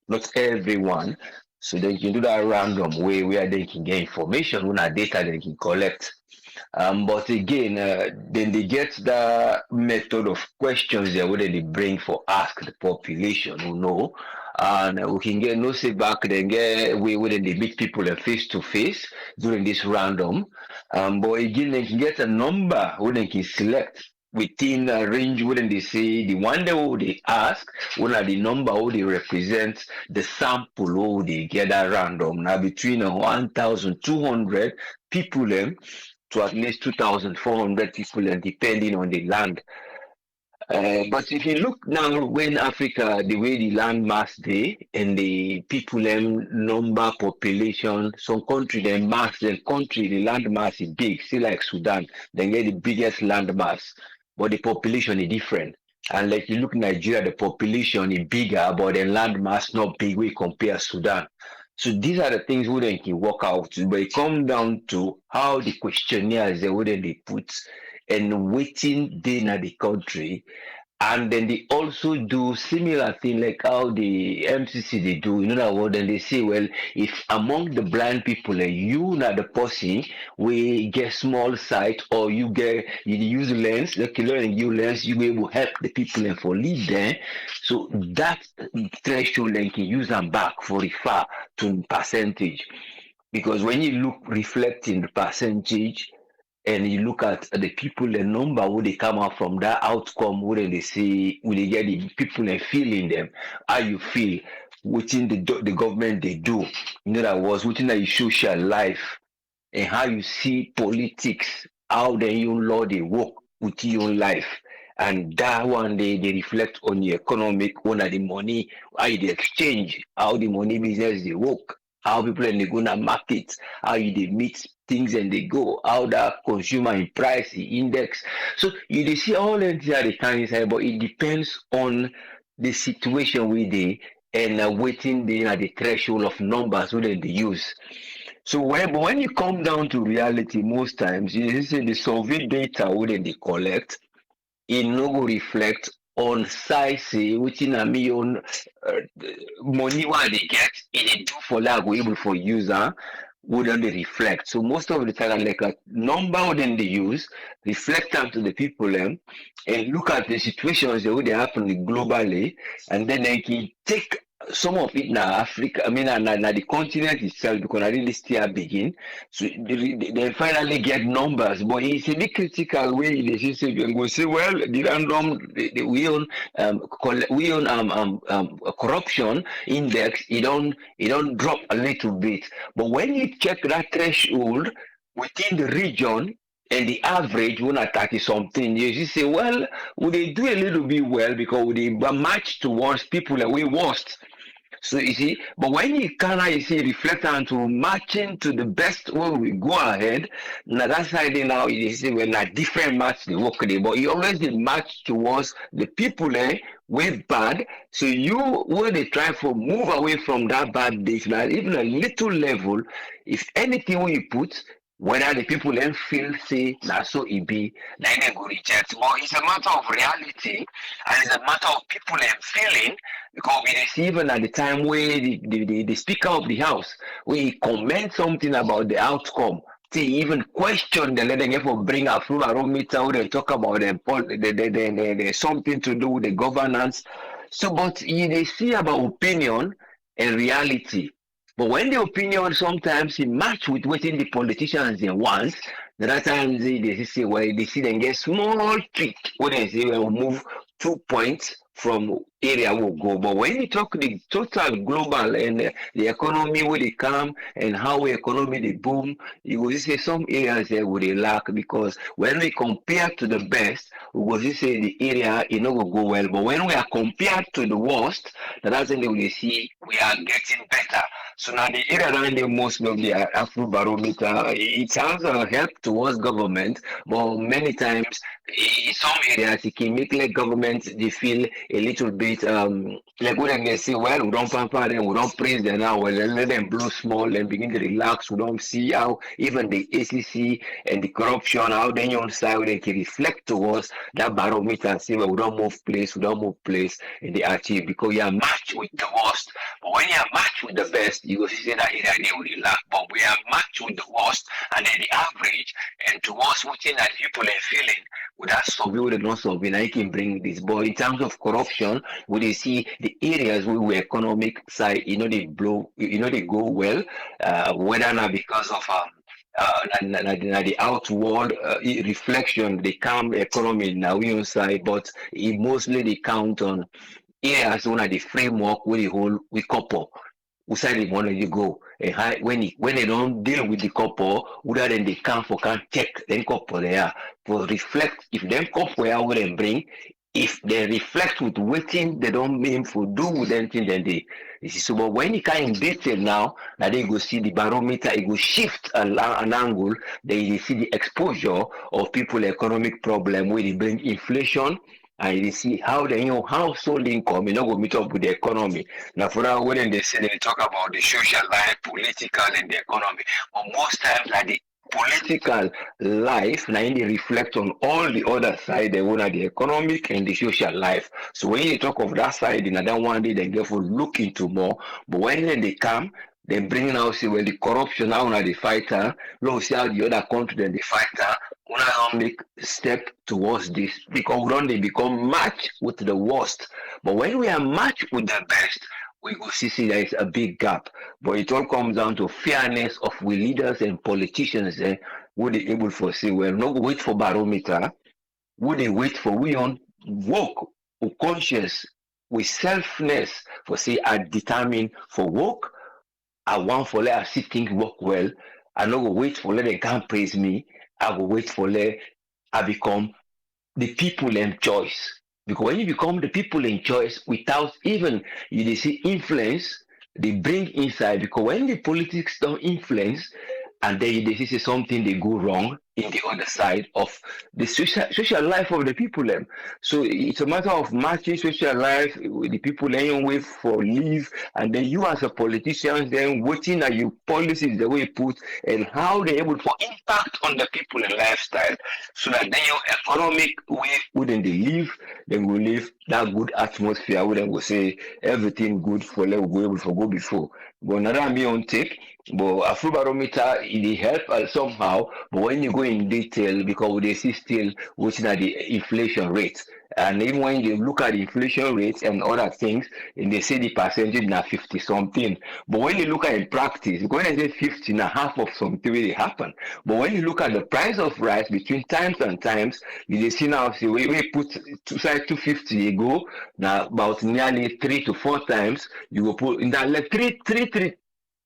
not everyone. So they can do that random way where they can get information when our data they can collect. But again, then they get the method of questions there where they bring for ask the population who know. And we can get no say back then get we where they meet people face to face during this random. But again, they can get a number where they can select within a range where they say the one they ask, what are the number who they represent the sample who they get at random. Now between 1,200 people to at least 2,400 people, and depending on the land. But if you look now, when Africa, the way the land mass day and the people number population, some country the mass, the country the land mass is big, see like Sudan, they get the biggest land mass, but the population is different. And like you look Nigeria, the population is bigger, but the land mass not big. We compare Sudan. So these are the things we then can work out, but it comes down to how the questionnaires they put and waiting in the country. And then they also do similar thing like how the MCC they do. In other words, then they say, well, if among the blind people, you not the person, we get small sight or you use lens, like you learn you lens, you will help the people and for lead there. So that threshold then can use them back for refer to percentage. Because when you look reflecting the percentage, and you look at the people, the number who they come out from that outcome, where they see, will they get the people and feeling them, how you feel, within the government they do, in other words, within the social life, and how you see politics, how the own law they work with your own life. And that one they reflect on the economic, on the money, how they exchange, how the money business they work, how people and they go to market, how you they meet things and they go, how that consumer in price, the index. So you they see all the things that they can inside, but it depends on the situation we they and waiting the at the threshold of numbers where they use. So when you come down to reality, most times you see the survey data wouldn't they collect, it no go reflect on size which in a million money what they get, it do for that go able for user wouldn't they reflect. So most of the time like a number wouldn't they use, reflect them to the people and look at the situations that would happen globally, and then they can take some of it now Africa, I mean, na the continent itself, because I really still begin. So they finally get numbers, but it's a bit critical way they say you go say, well, the random we own corruption index, it don't drop a little bit. But when you check that threshold within the region and the average one at 30 something, you say, well, would they do a little bit well because would they match towards people that we worst. So you see, but when you kind of you see reflect onto matching to the best when we go ahead, now that's how they now you see when a different match they work there, but you always they match towards the people with bad. So you when they try for move away from that bad date, now even a little level, if anything when you put, whether the people then feel say that so it be, then they go reject. But it's a matter of reality and it's a matter of people and feeling, because we see even at the time where the speaker of the house, we comment something about the outcome, they even question the letting for bring a Afrobarometer where they talk about something to do with the governance. So, but they see about opinion and reality. But when the opinion sometimes it match with what the politicians they want, that times they say, well, they see them get small trick when they say, well, we'll move 2 points from area will go. But when you talk the total global and the economy where they come and how the economy they boom, you will say some areas there will they lack, because when we compare to the best, we will say the area it not will go well. But when we are compared to the worst, that's when they will see we are getting better. So now the area around the most of the Afrobarometer, it has a help towards government, but many times in some areas it can make like government they feel a little bit like when they say, well, we don't pamper them, we don't praise them now, well, let them blow small and begin to relax. We don't see how even the ACC and the corruption, how they on side they can reflect towards that barometer and say, well, we don't move place, and they achieve because you are matched with the worst. But when you are matched with the best, you will see that area they will relax. But we are matched with the worst and then the average, and towards what that people are feeling with that survey, with the non survey, I can bring this. But in terms of corruption, we they see the areas where we economic side, they blow, they go well, whether not because of the outward reflection, the calm economy now we on side, but it mostly they count on areas one of the framework where the whole we couple. Outside the money you go, and how, when they don't deal with the couple, other than they can check then couple there for reflect if them couple where would them bring. If they reflect with waiting, they don't mean for do with anything, then they you see. So, but when you can in detail now, that they go see the barometer, it will shift an angle. They see the exposure of people economic problem where they bring inflation, and you see how the household income you know go meet up with the economy. Now for that when they say they talk about the social life, political and the economy, but most times like the political life now they reflect on all the other side, they want the economic and the social life. So when you talk of that side, in another one day they get for look into more, but when they come, then bringing out see well the corruption now na the fighter, look see how the other country then the fighter. Una don't make step towards this because we don't dey become match with the worst. But when we are matched with the best, we go see there is a big gap. But it all comes down to fairness of we leaders and politicians who they able for say, well, no go wait for barometer, who they wait for we on work, or conscious, with selfness for say are determined for work. I want for let I see things work well. I no go wait for let them can't praise me. I go wait for let I become the people in choice. Because when you become the people in choice without even you they see influence, they bring inside because when the politics don't influence and then they see something they go wrong in the other side of the social life of the people them. So it's a matter of matching social life with the people anyway for leave and then you as a politician then waiting at your policies the way you put and how they're able to impact on the people and lifestyle so that then your economic way wouldn't they live, then will live that good atmosphere wouldn't go say everything good for let go able to go before. But another me on take, but Afrobarometer it help somehow. But when you go in detail, because they see still what's at the inflation rate, and even when they look at the inflation rates and other things, and they say the percentage now 50 something. But when you look at it in practice, when they say 50, now half of something really happen. But when you look at the price of rice between times and times, you see now see we put two side 250 you go now about nearly 3 to 4 times you will put in that like three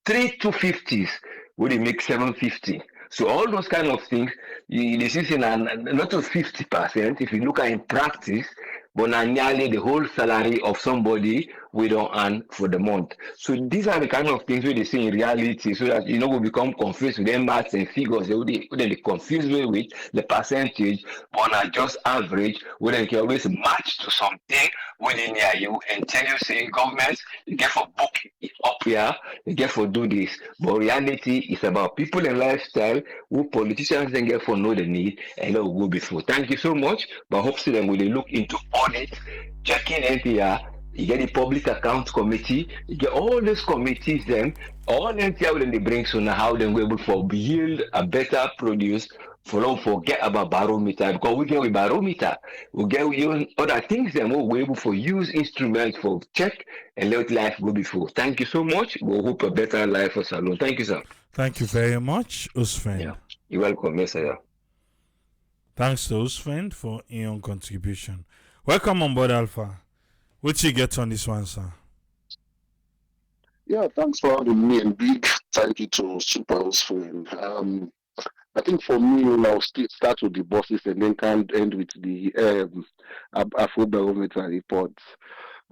250s wey dey make 750. So all those kind of things, you see not to 50% if you look at in practice, but na nearly the whole salary of somebody we don't earn for the month. So these are the kind of things we they see in reality so that you know we become confused with them maths and figures. They confuse me with the percentage, but not just average, we they can always match to something within near you and tell you say government you get for book it up here, you get for do this. But reality is about people and lifestyle who politicians then get for know the need and let go before. Thank you so much. But hopefully then will they look into audit, checking NPR, you get the public accounts committee, you get all these committees then, all NPR when they bring so now how they will able for yield a better produce for don't forget about barometer because we get with barometer, we get with even other things then we're able for use instruments for check and let life go before. Thank you so much. We hope a better life for Salon. Thank you, sir. Thank you very much, Yeah. Usfend. You're welcome, yes, sir. Thanks to Usfend for your contribution. Welcome on board, Alpha. What you get on this one, sir? Yeah, thanks for having me and big thank you to Super's friend. I think for me, I'll start with the bosses and then can end with the Afrobarometer reports.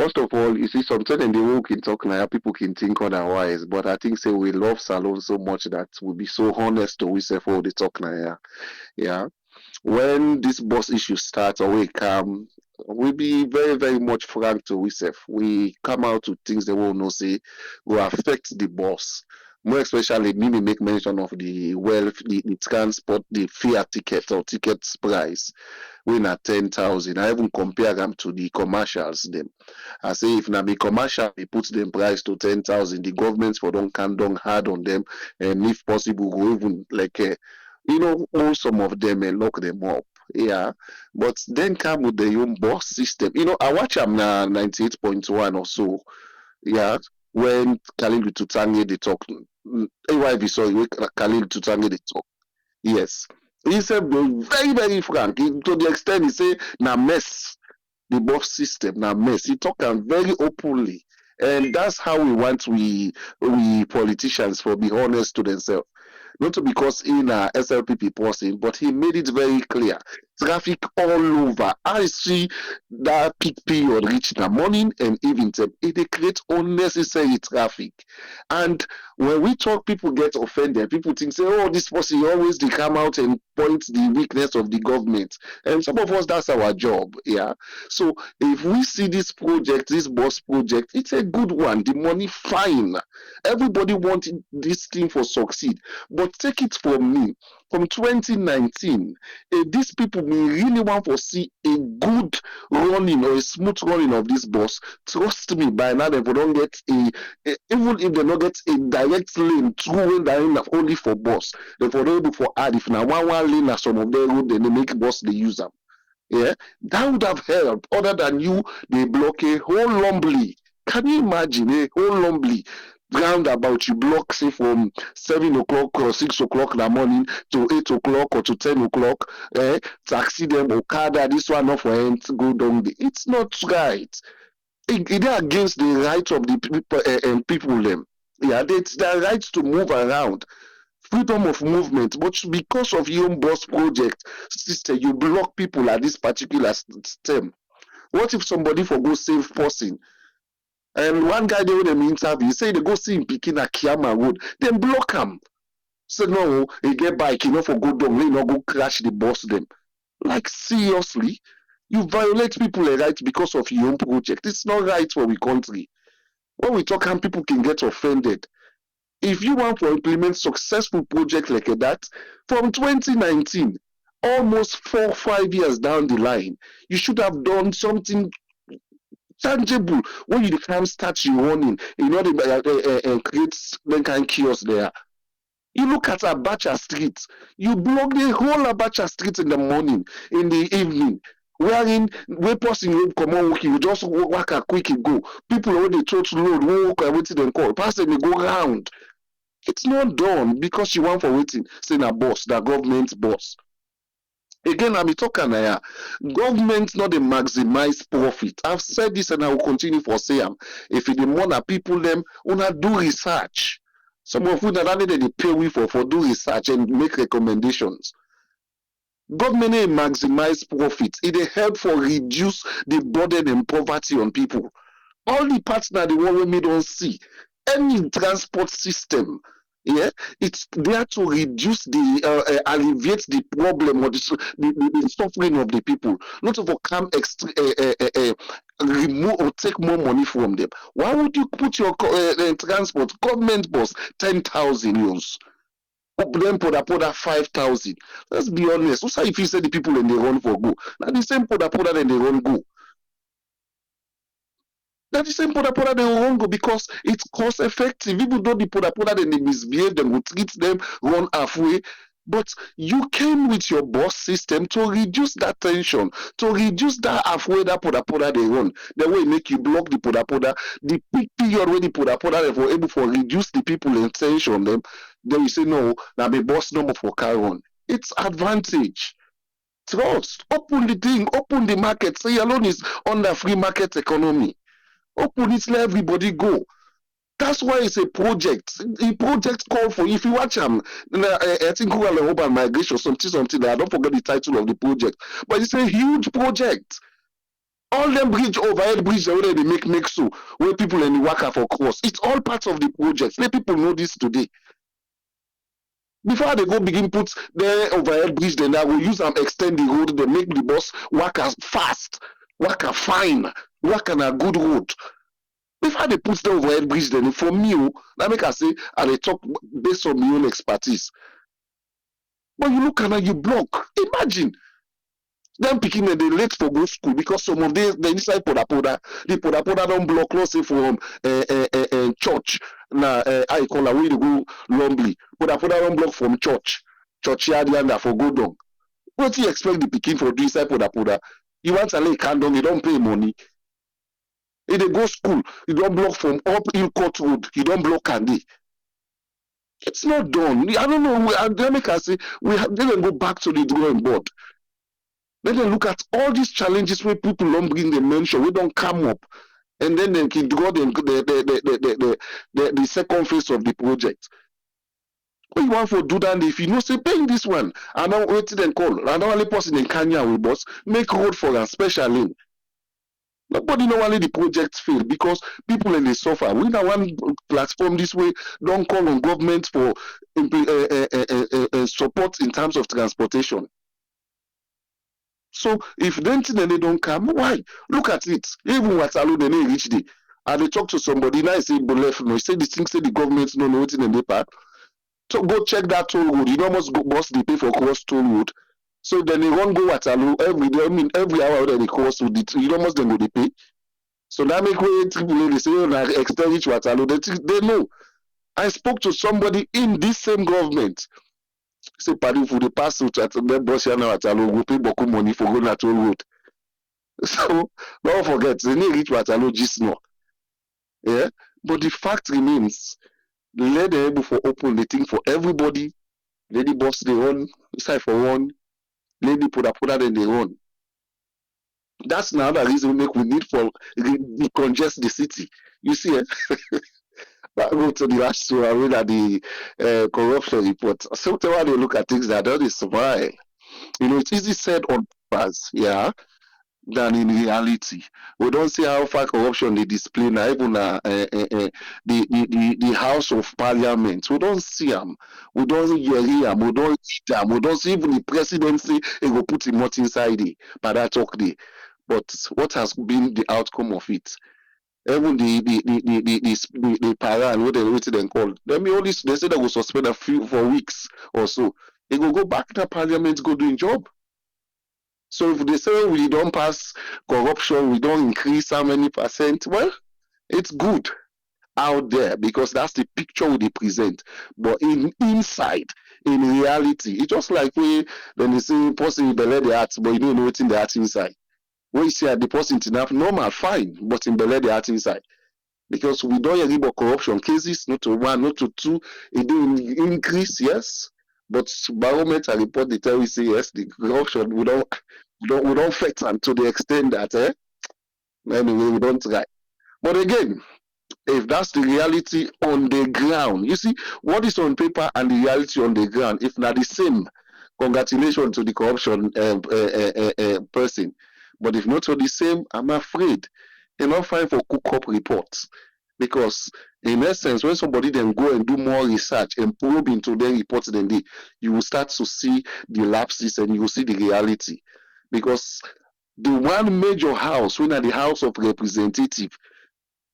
First of all, you see, sometimes in the work in talk now, people can think otherwise. But I think say we love Salon so much that we'll be so honest to we say for the talk now. Yeah. When this boss issue starts or we come, we be very, very much frank to ourselves. We come out to things they will not say will affect the boss. More especially, me make mention of the wealth, the transport, the fare ticket or tickets price. When at 10,000, I even compare them to the commercials. Them, I say if na be commercial, we put them price to 10,000. The government for don't can don't hard on them, and if possible, go even like hold some of them and lock them up. Yeah, but then come with the own boss system. I watch them now 98.1 or so. Yeah, when Khalil Tutange they talk. AYV sorry, when Khalil Tutange they talk. Yes, he said very very frank to the extent he say na mess the boss system na mess. He talk am very openly, and that's how we want we politicians for be honest to themselves. Not because in a SLPP person, but he made it very clear. Traffic all over. I see that peak period reach the morning and evening time. It creates unnecessary traffic. And when we talk, people get offended. People think, say, oh, this person always they come out and point the weakness of the government. And some of us, that's our job. Yeah. So if we see this project, this bus project, it's a good one. The money fine. Everybody wanted this thing for succeed. But take it from me, from 2019, these people may really want to see a good running or a smooth running of this bus. Trust me, by now they don't get even if they don't get a direct lane through when they're in only for bus, they for able for add if now one lane as some of their road, then they make bus they use them. Yeah, that would have helped. Other than you, they block a whole Lombly. Can you imagine a whole Lombly roundabout you block say from 7 o'clock or 6 o'clock in the morning to 8 o'clock or to 10 o'clock? Taxi them Okada, this one not for end go down. It's not right. It is against the right of the people and people them. Yeah, it's their right to move around freedom of movement, but because of your own boss project sister, you block people at this particular stem. What if somebody for go save person? And one guy they them interview say they go see him picking a Kiama road, then block him. Say no, he get bike, for go down, he not go crash the boss them. Like seriously, you violate people right because of your own project. It's not right for the country. When we talk, and people can get offended. If you want to implement successful project like that, from 2019, almost 4-5 years down the line, you should have done something tangible when you can start your running in order to create that kind of kiosk there. You look at Abacha Street, you block the whole Abacha Street in the morning, in the evening. Where person will come on, you just walk a quick go. People already told load, walk and waiting and call. Person they go round. It's not done because you want for waiting, saying a boss, the government boss. Again, I'm talking here. Government not they maximize profit. I've said this and I will continue for saying if the more people them wanna do research. Some of you that they pay we for do research and make recommendations. Government they maximize profit. It help for reduce the burden and poverty on people. All the parts that the one we don't see. Any transport system, yeah, it's there to reduce the alleviate the problem or the suffering of the people, not to come remove or take more money from them. Why would you put your transport government bus 10,000 euros? Then poda 5,000. Let's be honest. What's if you say the people in the run for go? Now the same poda then they run go. That is same poda they won't go because it's cost effective. Even though the poda then they misbehave, them will treat them run halfway. But you came with your boss system to reduce that tension, to reduce that halfway that poda they run. The way make you block the poda, the peak period when the poda they were able to reduce the people in tension them. Then you say no, now the boss number for car run. It's advantage. Trust. Open the thing, open the market. Say alone is under free market economy. Open it, let everybody go. That's why it's a project. A project call for if you watch I think Google and Urban Migration, something. I don't forget the title of the project, but it's a huge project. All them bridge, overhead bridge, the way they make so, where people in the worker for cross. It's all part of the project. Let people know this today. Before they go begin put the overhead bridge, then I will use them extend the road, they make the bus work as fast, work as fine, work on a good road. Before they put the overhead bridge, then for me, that make I say, and they talk based on my own expertise. But you look and you block. Imagine them picking and they late for go school because some of them inside poda the poda don't block, let's say from church. Now I call a way to go Lonely. Poda don't block from church yard and for go down. What do you expect the picking for do inside poda? You want to lay candle, you don't pay money. If they go school, you don't block from up in court road, you don't block candy. It's not done. I don't know. Let me say we have then go back to the drawing board. Let them look at all these challenges where people don't bring the mention, we don't come up, and then they can draw the second phase of the project. What you want for do that if you know say paying this one, and now wait till then call. And now only person in Kenya will boss make road for a special lane. Nobody know only the project fail because people in the suffer. We now one platform this way don't call on government for support in terms of transportation. So if then they don't come, why? Look at it. Even what alone they reach the and they talk to somebody now say left no, say the thing say the government no know in the part. So go check that toll road. You almost go boss they pay for cross toll road. So then they won't go Waterloo every day. I mean every hour that they cross with it, you almost then go they pay. So that make way AAA they say oh, extend each Waterloo. They know. I spoke to somebody in this same government. Say pardon for the pass out at the boss now Waterloo go pay beaucoup money for going at toll road. So don't forget they need reach Waterloo just now. Yeah, but the fact remains, let them able for open the thing for everybody. Let the boss they run, side for one. Let the put then they run. That's another reason we need for decongest the city. You see, I go to the last two. I read at the corruption report. Sometimes they look at things that don't smile. You know, it's easy said on purpose, yeah, than in reality. We don't see how far corruption they display now, even the House of Parliament. We don't see them. We don't hear them. We don't see them. We don't see even the presidency. They go put him not inside it. But that talk there. But what has been the outcome of it? Even the para and what they call them. Only they say they will suspend a few for weeks or so. They will go back to Parliament, go doing job. So if they say we don't pass corruption, we don't increase how many percent, well, it's good out there because that's the picture they present. But inside, in reality, it's just like when they say person belay the heart, but you don't know what's in the heart inside. When you see at the person enough, normal, fine, but in belay the heart inside. Because we don't hear about corruption cases, not to one, not to two, it do increase, yes. But barometer report they tell you say yes, the corruption we don't fit and to the extent that anyway we don't try. But again, if that's the reality on the ground, you see what is on paper and the reality on the ground, if not the same, congratulations to the corruption person. But if not the same, I'm afraid they're not fine for cook up reports. Because in essence, when somebody then go and do more research and probe into their reports, then you will start to see the lapses and you will see the reality. Because the one major house, when at the House of Representative,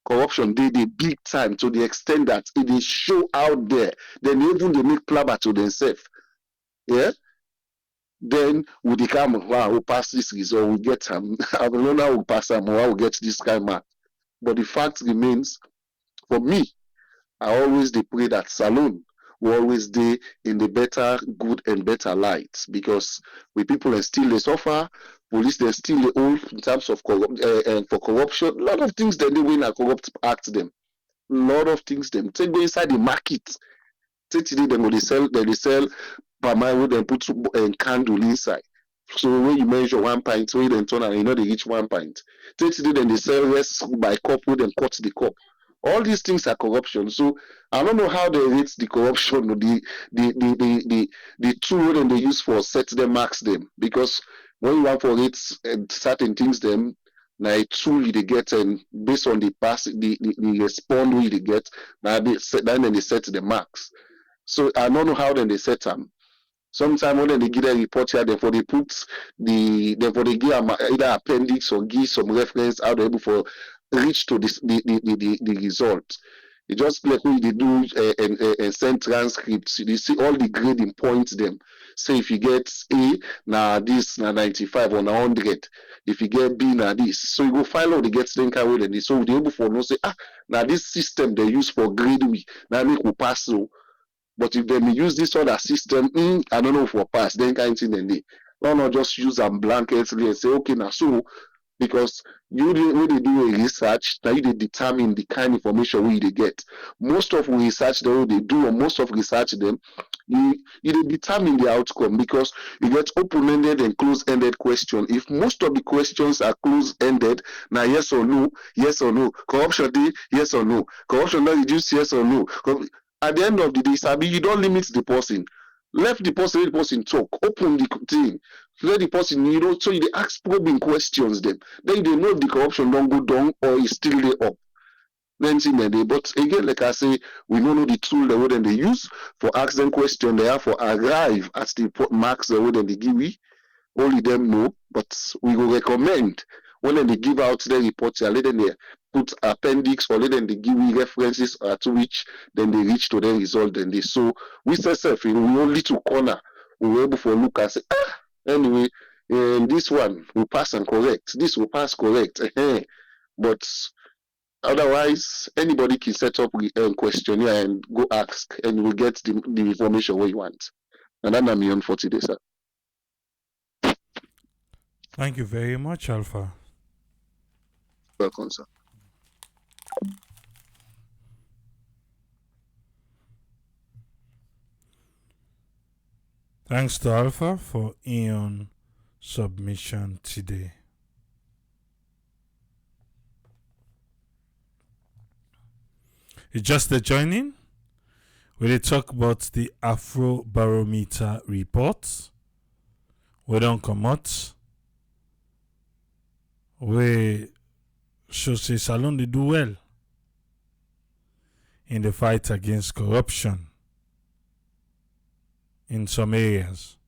corruption did a big time to the extent that it is show out there. Then even they make plabber to themselves. Yeah. Then we become wow, we'll pass this result, we get him. I don't know how we'll pass him or how we'll get this kind of mark. But the fact remains, for me, I always pray that Salone will always be in the better, good and better light because we people are still they suffer, police they still the old in terms of for corruption. A lot of things they win a corrupt act them. A lot of things them. Take go inside the market. Take today them they sell per mile with them put candle inside. So when you measure 1 pint, so you then turn and you know they reach 1 pint. Take today then they sell rest by cup with them cut the cup. All these things are corruption. So I don't know how they rate the corruption or the tool that they use for set them marks them because when you want for it certain things them Now a tool they get and based on the pass the respond we they get, now then they set the marks. So I don't know how then they set them. Sometimes when they give a report here, therefore they put therefore they give either appendix or give some reference how they able for reach to this the result. You just like when they do and send transcripts, you see all the grading points them. Say if you get A, now this now 95 or 100. If you get B, now this. So you go find out the get then carry and this. So they able for no say now this system they use for grade we now make we pass through. But if they use this other system, I don't know for pass, then kind of thing then they not just use them blanketly and say, okay, now so because when they do a research, now they determine the kind of information we they get. Most of research they do, or most of research them, you determine the outcome because you get open-ended and close-ended question. If most of the questions are close-ended, now yes or no, corruption day, yes or no, corruption not reduce, yes or no. At the end of the day, Sabi, you don't limit the person. Let the person talk, open the thing. Let the person, so you ask probing questions them. Then they know if the corruption don't go down or is still there up. Then see they. But again, like I say, we don't know the tool the way they use for ask them question they have for arrive at the marks the way they give we. Only them know, but we will recommend when they give out the reports, let them put appendix or let them give you references to which then they reach to the result. Then they so we self we only to corner we were able to look and say anyway this one will pass and correct, this will pass correct. But otherwise anybody can set up a questionnaire and go ask and we get the information where you want. And then I'm on 40 days, sir. Thank you very much, Alpha. Welcome, sir. Thanks to Alpha for Ion submission today. It's just a joining. We talk about the Afrobarometer report. We don't come out. We should say Salon they do well in the fight against corruption in some areas.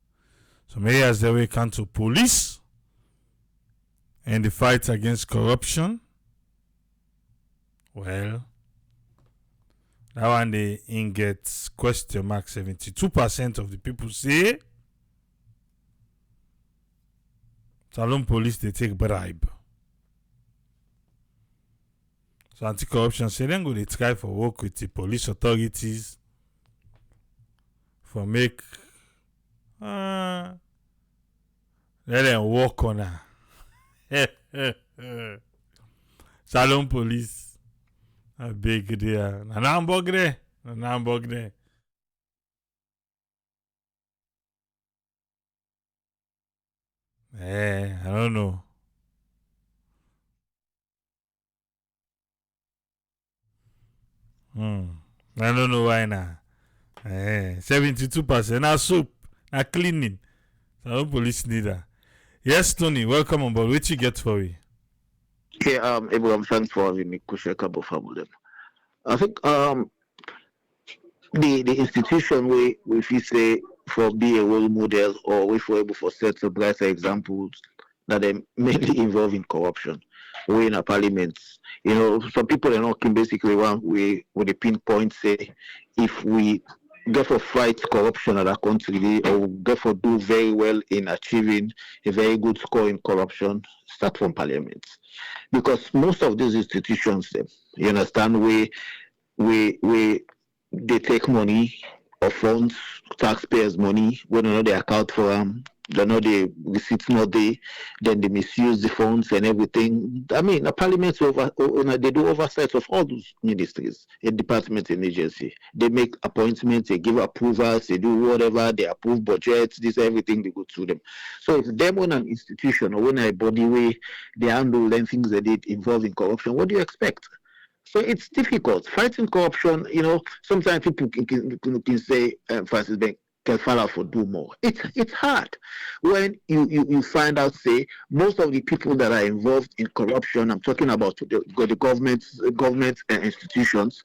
Some areas they will come to police and the fight against corruption. Well, that one they in gets question mark. 72% of the people say Salon police they take bribe. So anti-corruption say then go they try for work with the police authorities for make let them work on her. Salon police a big there. Nanambogre. I don't know. I don't know why now. 72% now soap, now cleaning. So police neither. Yes, Tony, welcome on board. What you get for me? Okay, Abraham, thanks for having me. Kusheka Bofabulem. I think the institution we feel say for be a role model or we for able for set a brighter examples that they mainly involved in corruption. We in a parliament. Some people are not basically one way with the pinpoint say if we get for fight corruption at our country or get for do very well in achieving a very good score in corruption, start from parliament. Because most of these institutions, you understand, we they take money or funds, taxpayers' money, when they account for them. They know the receipts not there, then they misuse the funds and everything. I mean, the parliament they do oversight of all those ministries, a department and agency. They make appointments, they give approvals, they do whatever, they approve budgets, this everything they go through them. So if them on an institution or when a body way they handle them things they did involving corruption, what do you expect? So it's difficult fighting corruption. Sometimes people can say, Francis Bank, can follow for do more. It's hard when you find out, say, most of the people that are involved in corruption, I'm talking about the government institutions,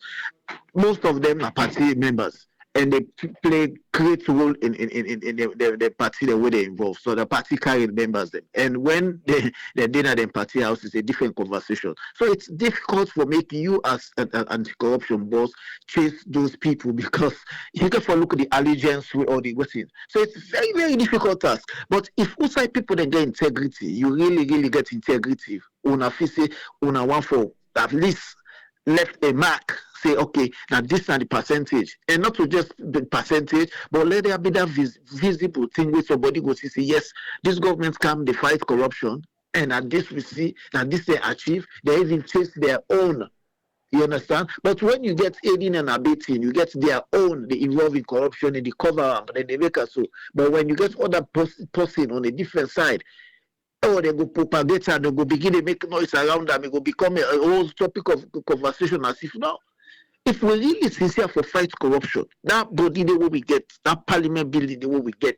most of them are party members, and they play great role in the party, the way they involve. So the party carry members them, and when they dinner in party house is a different conversation. So it's difficult for making you as an anti-corruption boss chase those people, because you can for look at the allegiance or the what's it. So it's very, very difficult task. But if outside people then get integrity, you really get integrity. Una fisi, una one for at least left a mark, say, okay, now this is the percentage, and not to just the percentage, but let there be that visible thing where somebody goes to say, yes, this government come, they fight corruption, and at this we see that this they achieve, they even chase their own. You understand? But when you get aiding and abetting, you get their own, they involve in corruption and they cover up, and they make us so. But when you get other person on a different side, oh, they go propagate and they go begin to make noise around them. It will become a whole topic of conversation as if now, if we're really sincere for fight corruption, that body the way we get, that parliament building the way we get,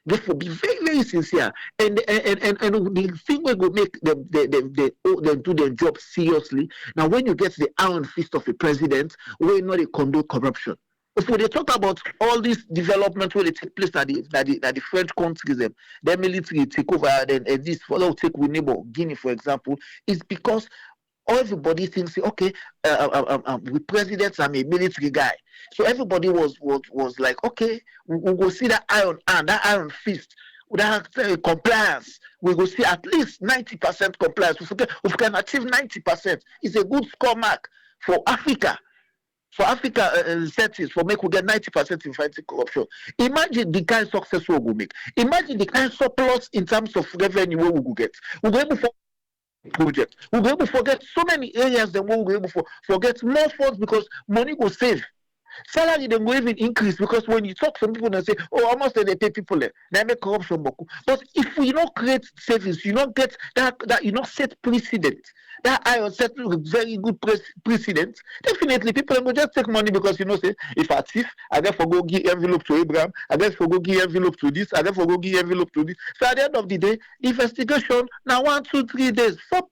therefore be very, very sincere. And the thing we go make them do their job seriously. Now, when you get the iron fist of a president, we know they condone corruption. If we talk about all these developments where they take place at the French countries, their military take over, and this follow take with neighbor Guinea, for example, is because everybody thinks, okay, with presidents, I'm a military guy. So everybody was like, okay, we will see that iron hand, that iron fist, that compliance. We will see at least 90% compliance. If we can achieve 90%, it's a good score mark for Africa. For Africa settings, for make we get 90% in fighting corruption. Imagine the kind of success we will make. Imagine the kind of surplus in terms of revenue we will get. We'll be able to project. We'll be able to forget so many areas that we'll be able to forget more funds, because money will save. Salary then will even increase, because when you talk to some people and say, oh, how much they pay people there? They make corruption. But if we don't create savings, you don't get that you don't set precedent. That I set very good precedent. Definitely, people will just take money because say, if I thief, I get for go give envelope to Abraham, I get for go give envelope to this, I get for go give envelope to this. So at the end of the day, the investigation now 1, 2, 3 days, fuck,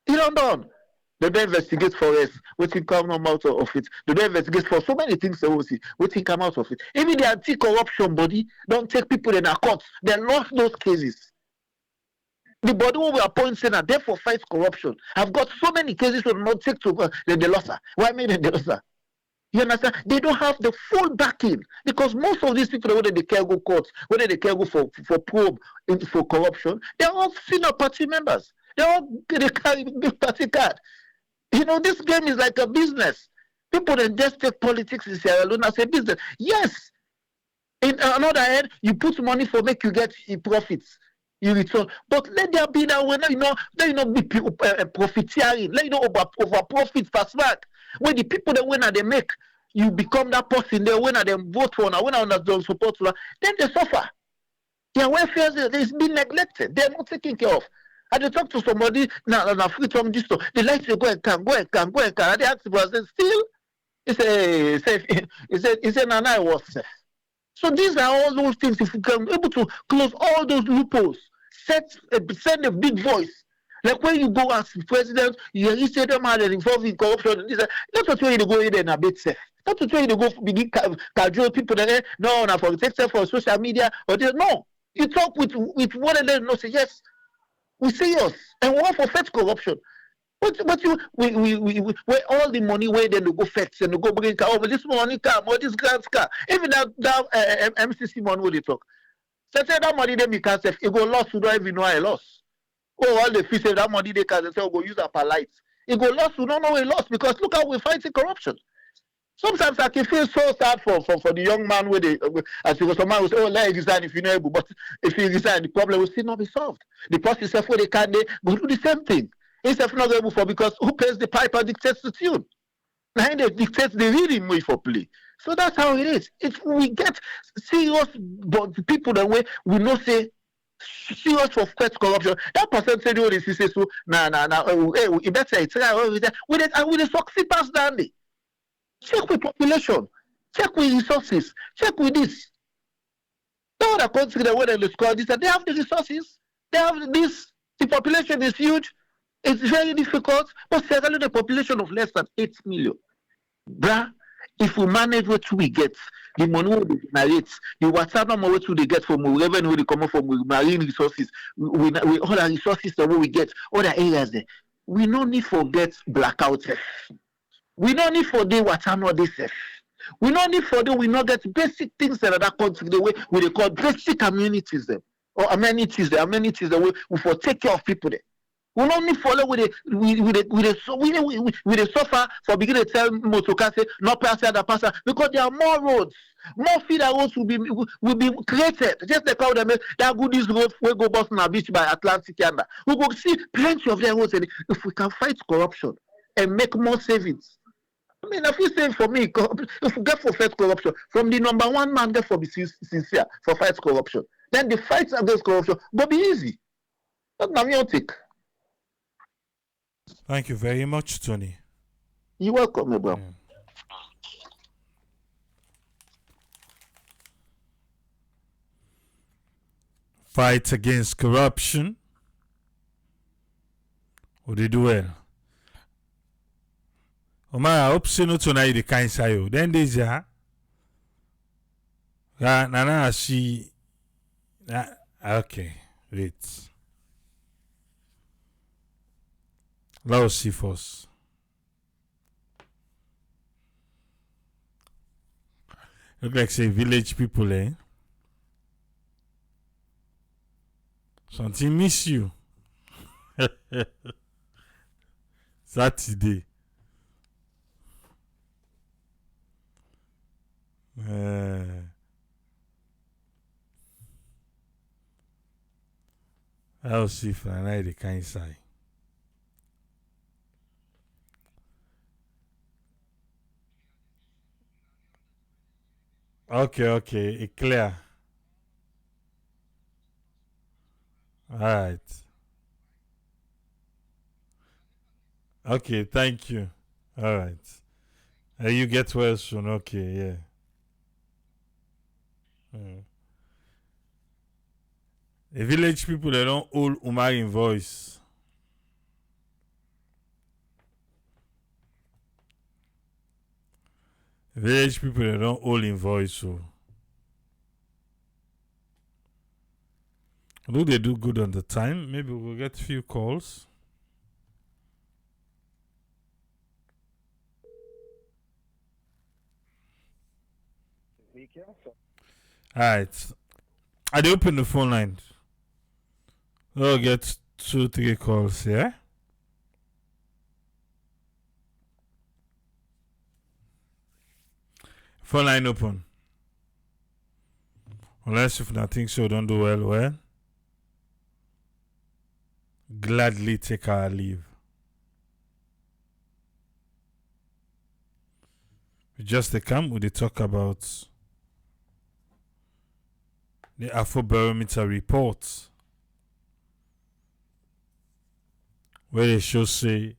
it on done. They don't investigate for us, what will come out of it. They don't investigate for so many things they will see, what will come out of it. Even the anti-corruption body don't take people in a court. They lost those cases. The body who we appoint Senate, therefore fight corruption. I've got so many cases will not take to the loss. Why made the loss? You understand? They don't have the full backing, because most of these people, whether they care go courts, whether they care go for probe for corruption, they're all senior party members. They carry big party card. This game is like a business. People then just take politics in Sierra Leone as a business. Yes. In another hand, you put money for make you get profits. You return, but let there be that when let you not be profiteering, let you know over profit fast back. When the people that winner they make, you become that person. They winner them vote for, now winner don't support for, then they suffer. Their welfare is being neglected. They are not taken care of. I just talk to somebody now free from this store. They like to go and can. And they ask people, I say, still, he said, Nana, I was safe. So these are all those things. If we can be able to close all those loopholes, send a big voice. Like when you go as president, you say them are involved in corruption. Not to tell you to go in and a bit safe. Not to tell you to go begin cajole people that no, not for except for social media or this. No. You talk with one of them and say, yes, we serious and we want for fight corruption. But where all the money where then they go fetch and they go bring car over this money car, or this grants car. Even that MCC money where they talk. So say that money they can't save. It go lost, you don't even know I lost. Oh, all the fees save that money they can't say, go use up a light. It go lost, you don't know we lost, because look how we fighting corruption. Sometimes I can feel so sad for the young man where they, as because some man will say, oh, let him resign if you know able, but if he resign, the problem will still not be solved. The process itself where they can they go do the same thing. It's not able for, because who pays the piper dictates the tune. Now they dictate the rhythm way for play. So that's how it is. If we get serious, but the people that way we not say serious for fight corruption. That percentage what is say so hey, we better try with it and with the succeed past dandy. Check with population, check with resources, check with this. The other country that where they score this, they have the resources, they have this. The population is huge. It's very difficult, but certainly the population of less than 8 million. Bruh, if we manage what we get, the money we generate, the WhatsApp number what we get from revenue, they come from marine resources, we all the resources that we get, all the areas there. We no need forget blackout. We don't need for the WhatsApp not this. We don't need for the we not get basic things that other countries the way we call basic amenities them or amenities that we for take care of people there. We don't need follow with the suffer for beginning to tell motocar say not pass the passer because there are more roads, more feeder roads will be created. Just like how they make that goodies road we go Boston Beach by Atlantic Yanda. We will see plenty of their roads and if we can fight corruption and make more savings. I mean, if you say for me, if we get for fight corruption, from the number one man get for be sincere for fight corruption, then the fight against corruption will be easy. That's not my take. Thank you very much, Tony. You're welcome, my bro. Fight against corruption. What they do well. I hope so not tonight the kind sayo. Then there's ya. Nana she. Okay, wait. Let's see first. Look like say village people, eh? Something miss you. Saturday. I'll see if I like the kind side. Okay, it clear. Alright. Okay, thank you. Alright. You get well soon, okay, yeah. The village people, they don't hold Umar in voice. The village people, they don't hold in voice, so. Although they do good on the time, maybe we'll get a few calls. Alright. I open the phone line. We'll get 2-3 calls, yeah? Phone line open. Unless if nothing so don't do well. Gladly take our leave. We just come with the talk about the Afrobarometer report where they show say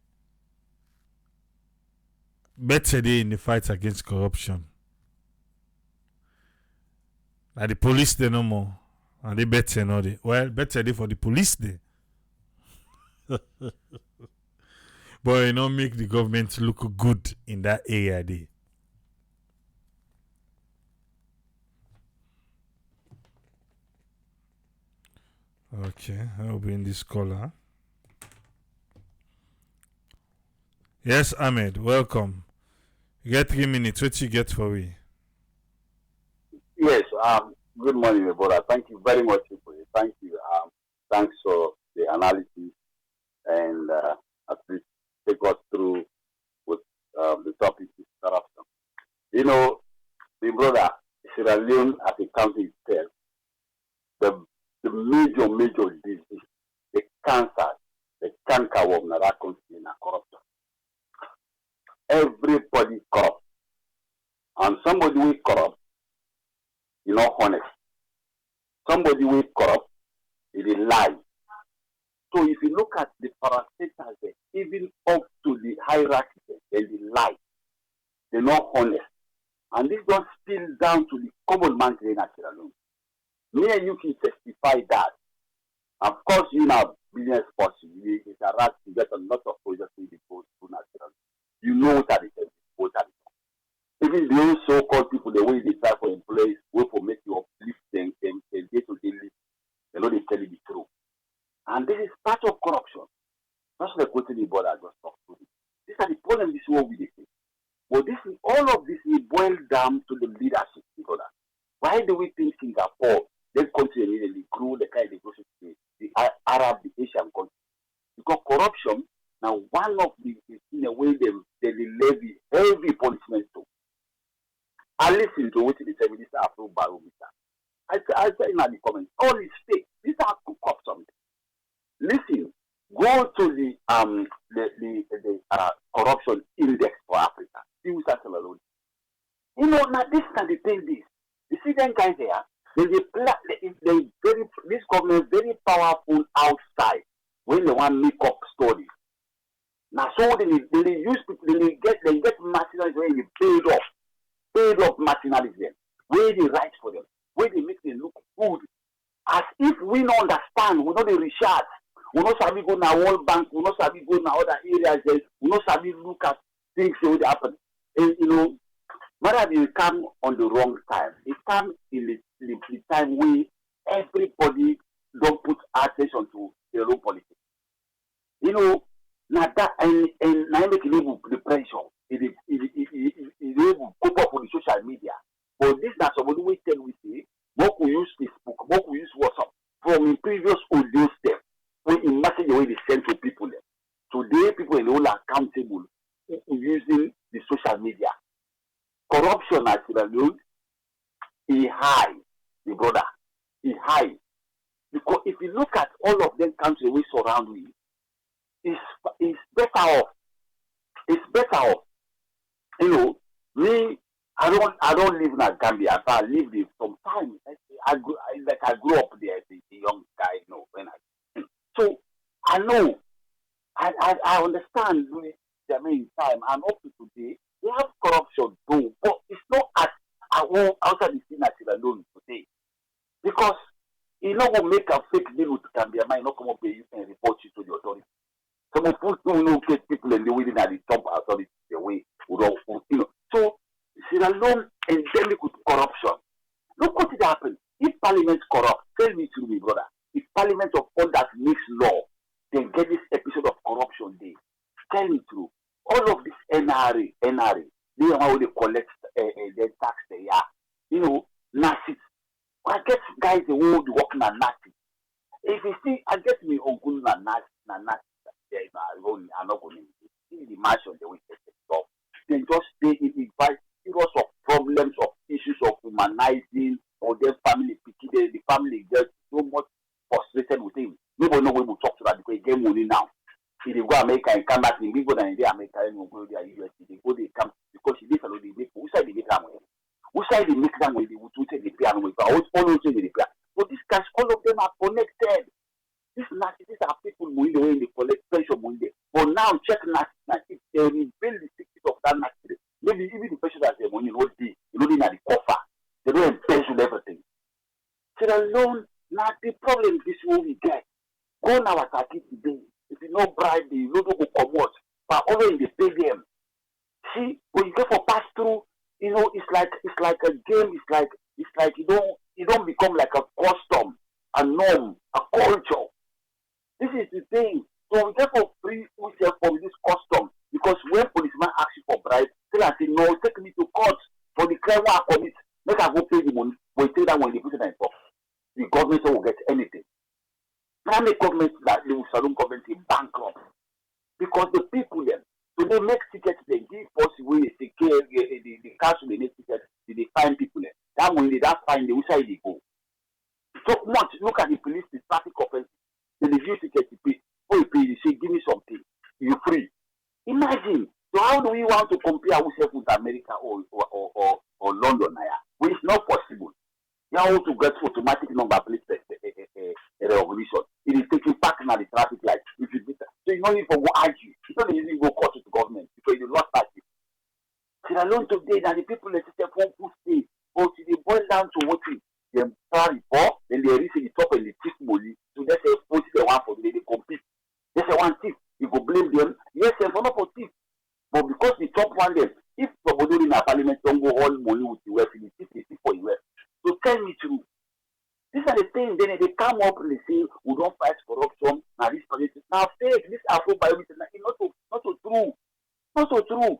better day in the fight against corruption. Now the police they no more. And they better no they. Well, better day for the police day. But you know make the government look good in that area day. Okay, I'll be in this caller. Yes, Ahmed, welcome. You get 3 minutes. What you get for me? Yes, good morning, my brother. Thank you very much for it. Thank you. Thanks for the analysis and at least take us through with the topic is corruption. You know, my brother, Sierra Leone as a country itself, the major disease, the cancer of that country is corruption. Everybody corrupt. And somebody who is corrupt, you know, honest. Somebody who is corrupt, is a lie. So if you look at the parasites, even up to the hierarchy, they lie. They're not honest. And this don't spill down to the common man in Sierra Leone. Me and you can testify that. Of course, you know business person. You interact, you get a lot of projects in the post to national. You know what are the what are the even those so-called people, the way they try for employees, way for make you uplift them day-to-day life, they know they tell you the truth. And this is part of corruption. That's the question the board I just talked to. These are the problems this world we face. But this is all of this will boil down to the leadership, brother. Why do we think Singapore, that country immediately grew the kind of growth the Arab, the Asian country? Because corruption now one of the in a way they levy heavy punishment to. I listen to what they say with this Afrobarometer. I say in the comments, all is fake. These are cook up something. Listen, go to the corruption index for Africa. See who's that alone. You know, now this can the thing this. You see them guys there, they very this government very powerful outside when they want to make up stories. Now so they use people, they get mercenaries when they paid off mercenaries them, where they write for them, where they make them look good. As if we don't understand, we know the research. We know sabi go na World Bank, we know sabi go na other areas, we know sabi look at things that will happen. And you know, whether they come on the wrong time, it comes in the time where everybody don't put attention to their own politics. You know, now that and now make the pressure. It will cope up with the social media. But this is somebody we tell we say, what we use Facebook, what we use WhatsApp from in previous audio step. When you message the way they send to people there. Today people are all accountable using the social media. Corruption as you is high, the brother. Is high. Because if you look at all of them countries we surround with, it's better off. It's better off. You know, me, I don't live in Gambia, but I live there sometimes. I grew up there as a young guy, you know, when so I know I understand during the main time and up to today they have corruption too, but it's not as outside the scene as it alone today. Because you know will make a fake deal with Gambia, might not come up here and report you to the authority. Some of us don't get people and they within at the top authority the way you know. So Sierra Leone endemic with corruption. Look what it happened. If Parliament corrupt, tell me to me, brother. If Parliament of all that makes law, then get this episode of corruption day. Tell me true. All of this NRA, they are how they collect their tax there. Yeah. You know, Nazis. I get guys the whole working on Nazis. If you see, I get me uncle na Nazis. I'm not going to see the mansion the way they stop. They just they invite serious of problems of issues of humanizing or their family picking the family gets so much frustrated with him. Nobody know when we talk to that because he get money now. If they go America and come back in big than India, America and go there US, they go they come because this alone they make who side they make them with? Who side they make them with? They would say they pay and with but all say they pay. But this cash, all of them are connected. These are people who in the way they collect pension money. But now check now if they reveal the secret of that Nazi, maybe even the pension that they money not the you know they are the coffer. They don't pension everything. So alone now the problem this will we get. Go now attack it today. If you no bribe the no go come out. But always they pay them. See, when you go for pass through, you know, it's like a game, it's like you don't become like a custom, a norm, a culture. This is the thing. So we get for free yourself from this custom because when policeman ask you for bribe, tell us say no, take me to court for the crime I commit. Make I go pay the money. But you say that when they put it in court, the government will get anything. Now make government that the saloon government is bankrupt because the people then so they make tickets they give us way they take care the council they make tickets they find people there. That when they that find the which side they go. So much look at the police, the traffic offense. Then they use ticket to pay. Oh, you pay, you say, give me something. You're free. Imagine. So how do we want to compare ourselves with America or London? Well, it's not possible. You have to get automatic number plate regulation. It is taking back now the traffic light. If you beat so you don't need to go argue. You don't even go court to the government because you lost that. Sierra Leone today that the people that step one put stay, but they boil down to what is them sorry for, they money with the wealth, the thief for the wealth. So tell me true. These are the things. Then they come up and they say we don't fight corruption. Now this politics. Now fake. This Afrobarometer is not so true. Not so true.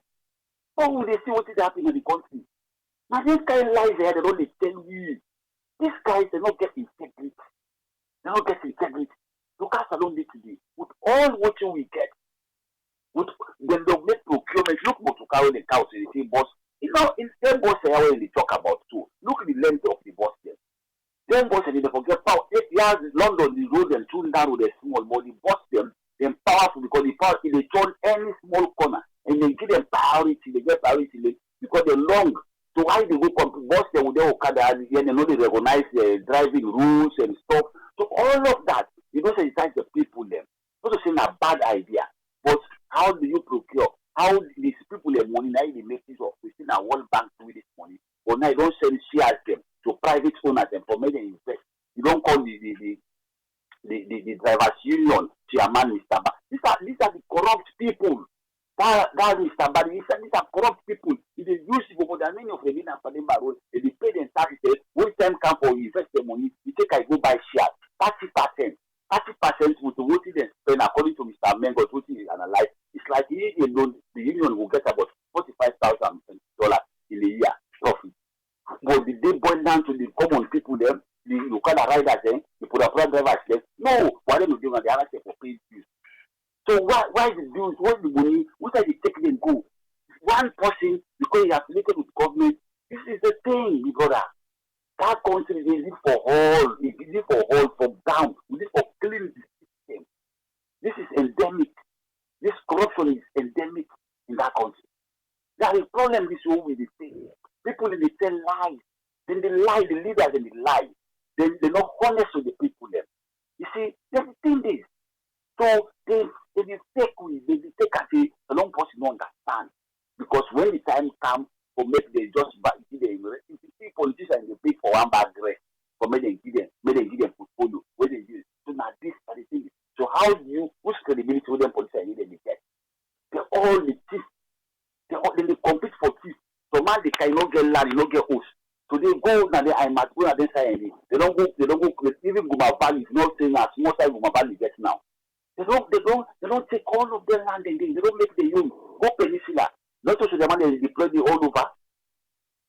How will they see what is happening in the country? Now this kind of lies there, they don't tell you. These guys, they don't get integrity. They don't get integrity. Look at Salon today. With all what we get, with when they make procurement, look what to carry the cows in the same bus. You know, in the same bus when they talk about too. Look at the length of the bus there. Then bus and they forget power. 8 years London, the road and too narrow, they're small, but the bus them powerful because the power they turn any small corner and they give them priority, they get priority because they're long. So why they go from bus them with their Okada and they know they recognize driving rules and stuff. So all of that, you don't sensitize the people them. Not to say a bad idea, but how do you procure? How these people have money now they make use of? We see now World Bank with this money, but now you don't send shares them to private owners and for me they invest. You don't call the drivers union chairman Mr. Ba. These are the corrupt people. That Mr. Ba, these are corrupt people. If they use people, there are many of them in Afademba Road, they pay them taxes. When time come for invest the money, you take I go buy shares. 30%. 30% with what they spend according to Mr. Mengo, what he analyzed. It's like he alone, the union will get about $45,000 in a year profit. But did they boil down to the common people there, the local riders there, the product drivers there? No, what are they doing? They are asking for paid dues. So why the dues? What's the money? What are they taking and go? One person, because he affiliated with government, this is the thing, my brother. That country is it for all. It is it for all, from down. It is for cleaning the system. This is endemic. This corruption is endemic in that country. There is a problem this way with the thing. People they tell lies. Then they lie, the leaders and they lie. They're not honest with the people then. You see, there's the thing is. So they take as a long person don't understand. Because when the time comes for make they just give them, if you see politicians they pay for one bag rest for make them give them portfolio, where they use. So now this are the thing. So how do you whose credibility with them politicians they get? They're all the chief. They compete for chief. So man they cannot get land, they don't get host. So they go now I must go and then say they don't go even Guma Valley is not saying as small size Guma Valley gets now. They don't take all of their land and they don't make the young go peninsula. Not to the man they deploy the all over.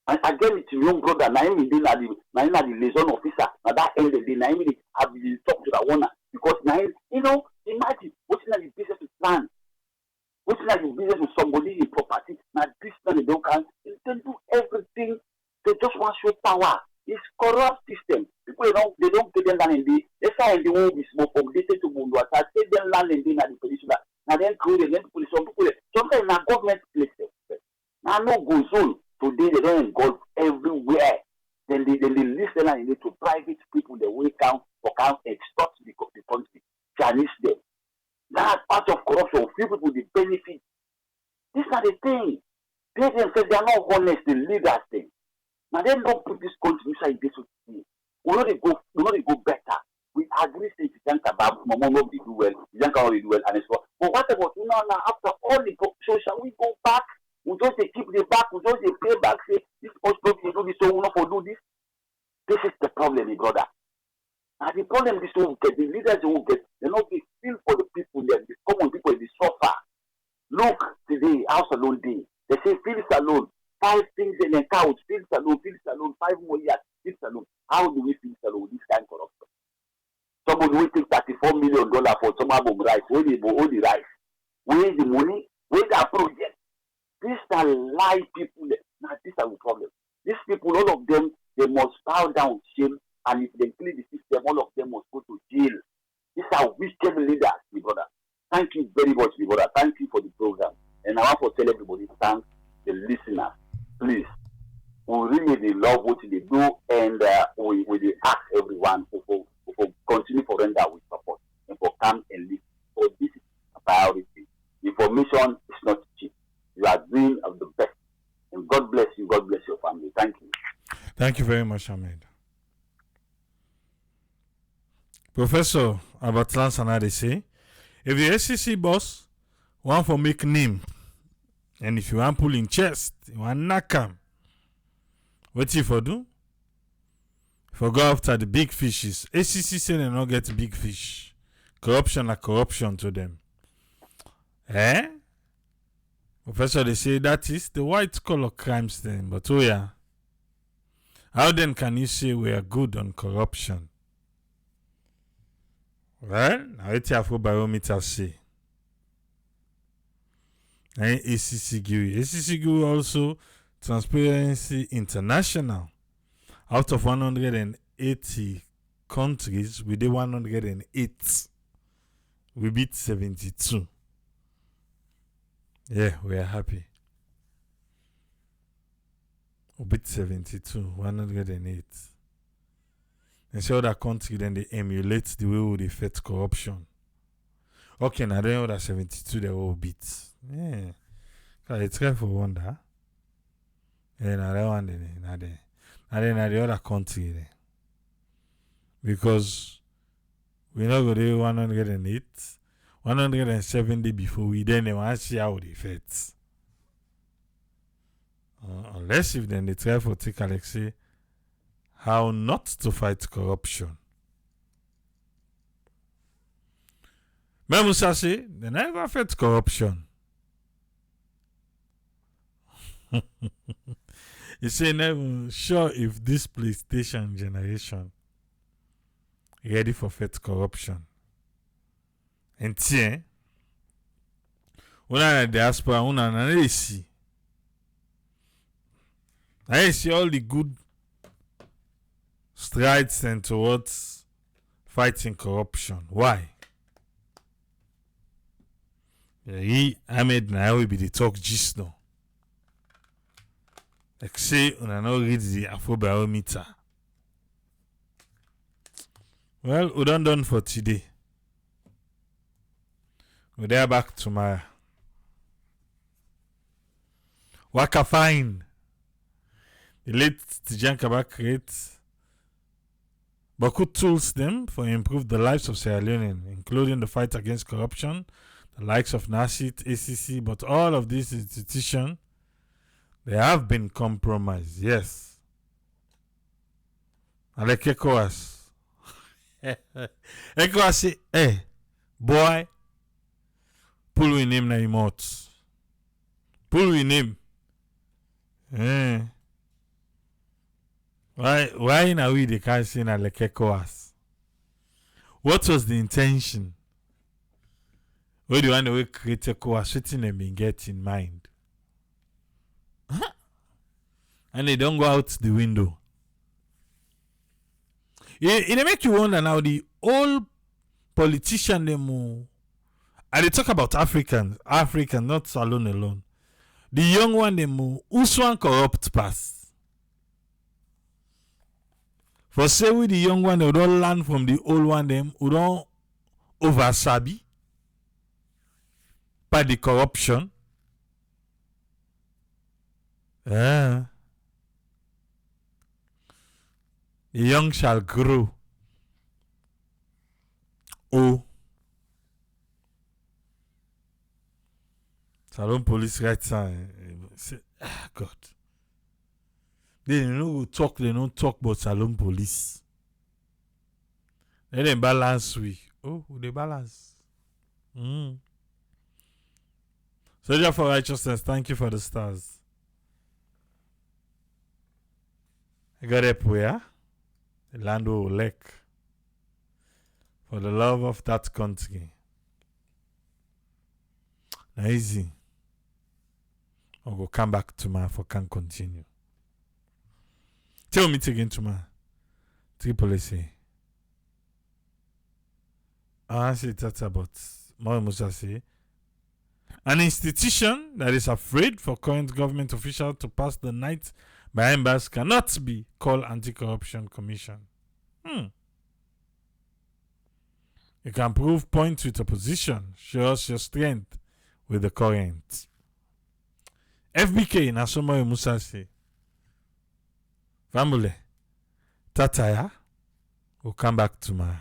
And again it's your young brother, now him in the liaison officer. Now that end of the day, now him have been talk to the owner. Because now you know, imagine what's in the business with land. What's in the business with somebody in property. Now this time they don't can do everything. They just want to show power. It's corrupt system. People they don't pay them land in the they say they won't be small from they say to Mundu. I say them land in the peninsula. Now then create them people some people sometimes now government places. Now no goes on. Today they don't go everywhere. Then they listen and to private people they will count for count extort the country. Chinese them. That's part of corruption. Few people they benefit. These are the things. They themselves they are not honest, the leaders thing. Now then don't put this country inside this way. We know they go better. We agree say if you think about Mama no do well, you think how do well and so on. But what about now after all the so shall we go back? We just keep the back, we just pay back, say this supposed to do this, so we not for do this. This is the problem, my brother. And the problem is to get the leaders who get they not be feel for the people there, the common people they suffer. Look today, house alone day. They say feel alone. 5 things in the couch, feel alone, 5 more years, feel alone. How do we feel alone with this kind of corruption? Somebody will take $34 million for some album rice, where they go all the rice. Where is the money? Where is the project? These are lie people. Now these are the problem. These people, all of them, they must bow down shame, and if they clean the system, all of them must go to jail. These are wicked leaders, my brother. Thank you very much, my brother. Thank you for the program. And I want to tell everybody, thank the listeners. Please, we really love what they do, and we ask everyone for continue for render with support and for come and live. So this is a priority. Information is not cheap. You are doing of the best. And God bless you. God bless your family. Thank you. Thank you very much, Ahmed. Professor Abatlan Sanade say, if the SCC boss want for make name, and if you want pull in chest, you want knock him, What you for do? For go after the big fishes. ACC say they not get big fish. Corruption are corruption to them. Eh? Professor, they say that is the white collar crimes then. But oh yeah. How then can you say we are good on corruption? Well, now what the Afrobarometer say. And ACC give. ACC give also Transparency International. Out of 180 countries, we did 108. We beat 72. Yeah, we are happy. We beat 72, 108. And so other country then they emulate the way they fight corruption. Okay, now then other 72 they will beat. Yeah. Cause it's try for wonder. Yeah, now that one then, and then at the other country then. Because we not go there 108, 170 before we then want to see how they fight. Unless if then they try for take Alexei how not to fight corruption. But Musa say they never fight corruption. He say never sure if this PlayStation generation ready for fight corruption. And tiens, una na diaspora, una na see. I see all the good strides and towards fighting corruption. Why? He Ahmed na will be the talk gist now. Like say una no read the Afrobarometer. Well, we done for today. We're there back tomorrow. Waka fine. The late Tijan Kabak creates beaucoup tools them for improve the lives of Sierra Leoneans, including the fight against corruption, the likes of NACIT, ACC, but all of these institutions, they have been compromised. Yes. Like ECOWAS. ECOWAS say, hey, boy, pull with him na your mouth. Pull with him. Eh. Why now we the can't say na like ECOWAS? What was the intention? What do you want to create ECOWAS? What thing them get in mind? Huh? And they don't go out the window. It make you wonder now the old politician them and they talk about African, not Salon alone. The young one them who's one corrupt pass. For say with the young one they don't learn from the old one them who don't over sabi by the corruption. The young shall grow. Oh. Salon police right time. God. They don't talk, they don't talk about Salon police. They balance we. Oh, they balance. Soldier for righteousness, thank you for the stars. I got up where? The land will lake. For the love of that country. Now easy. I'll go come back tomorrow for can continue. Tell me again tomorrow. Triple say. I say that about More Musa say. An institution that is afraid for current government officials to pass the night behind bars cannot be called Anti-Corruption Commission. You can prove points with opposition. Show us your strength with the current. FBK in Asoma Musa say. Family, Tataya will come back tomorrow.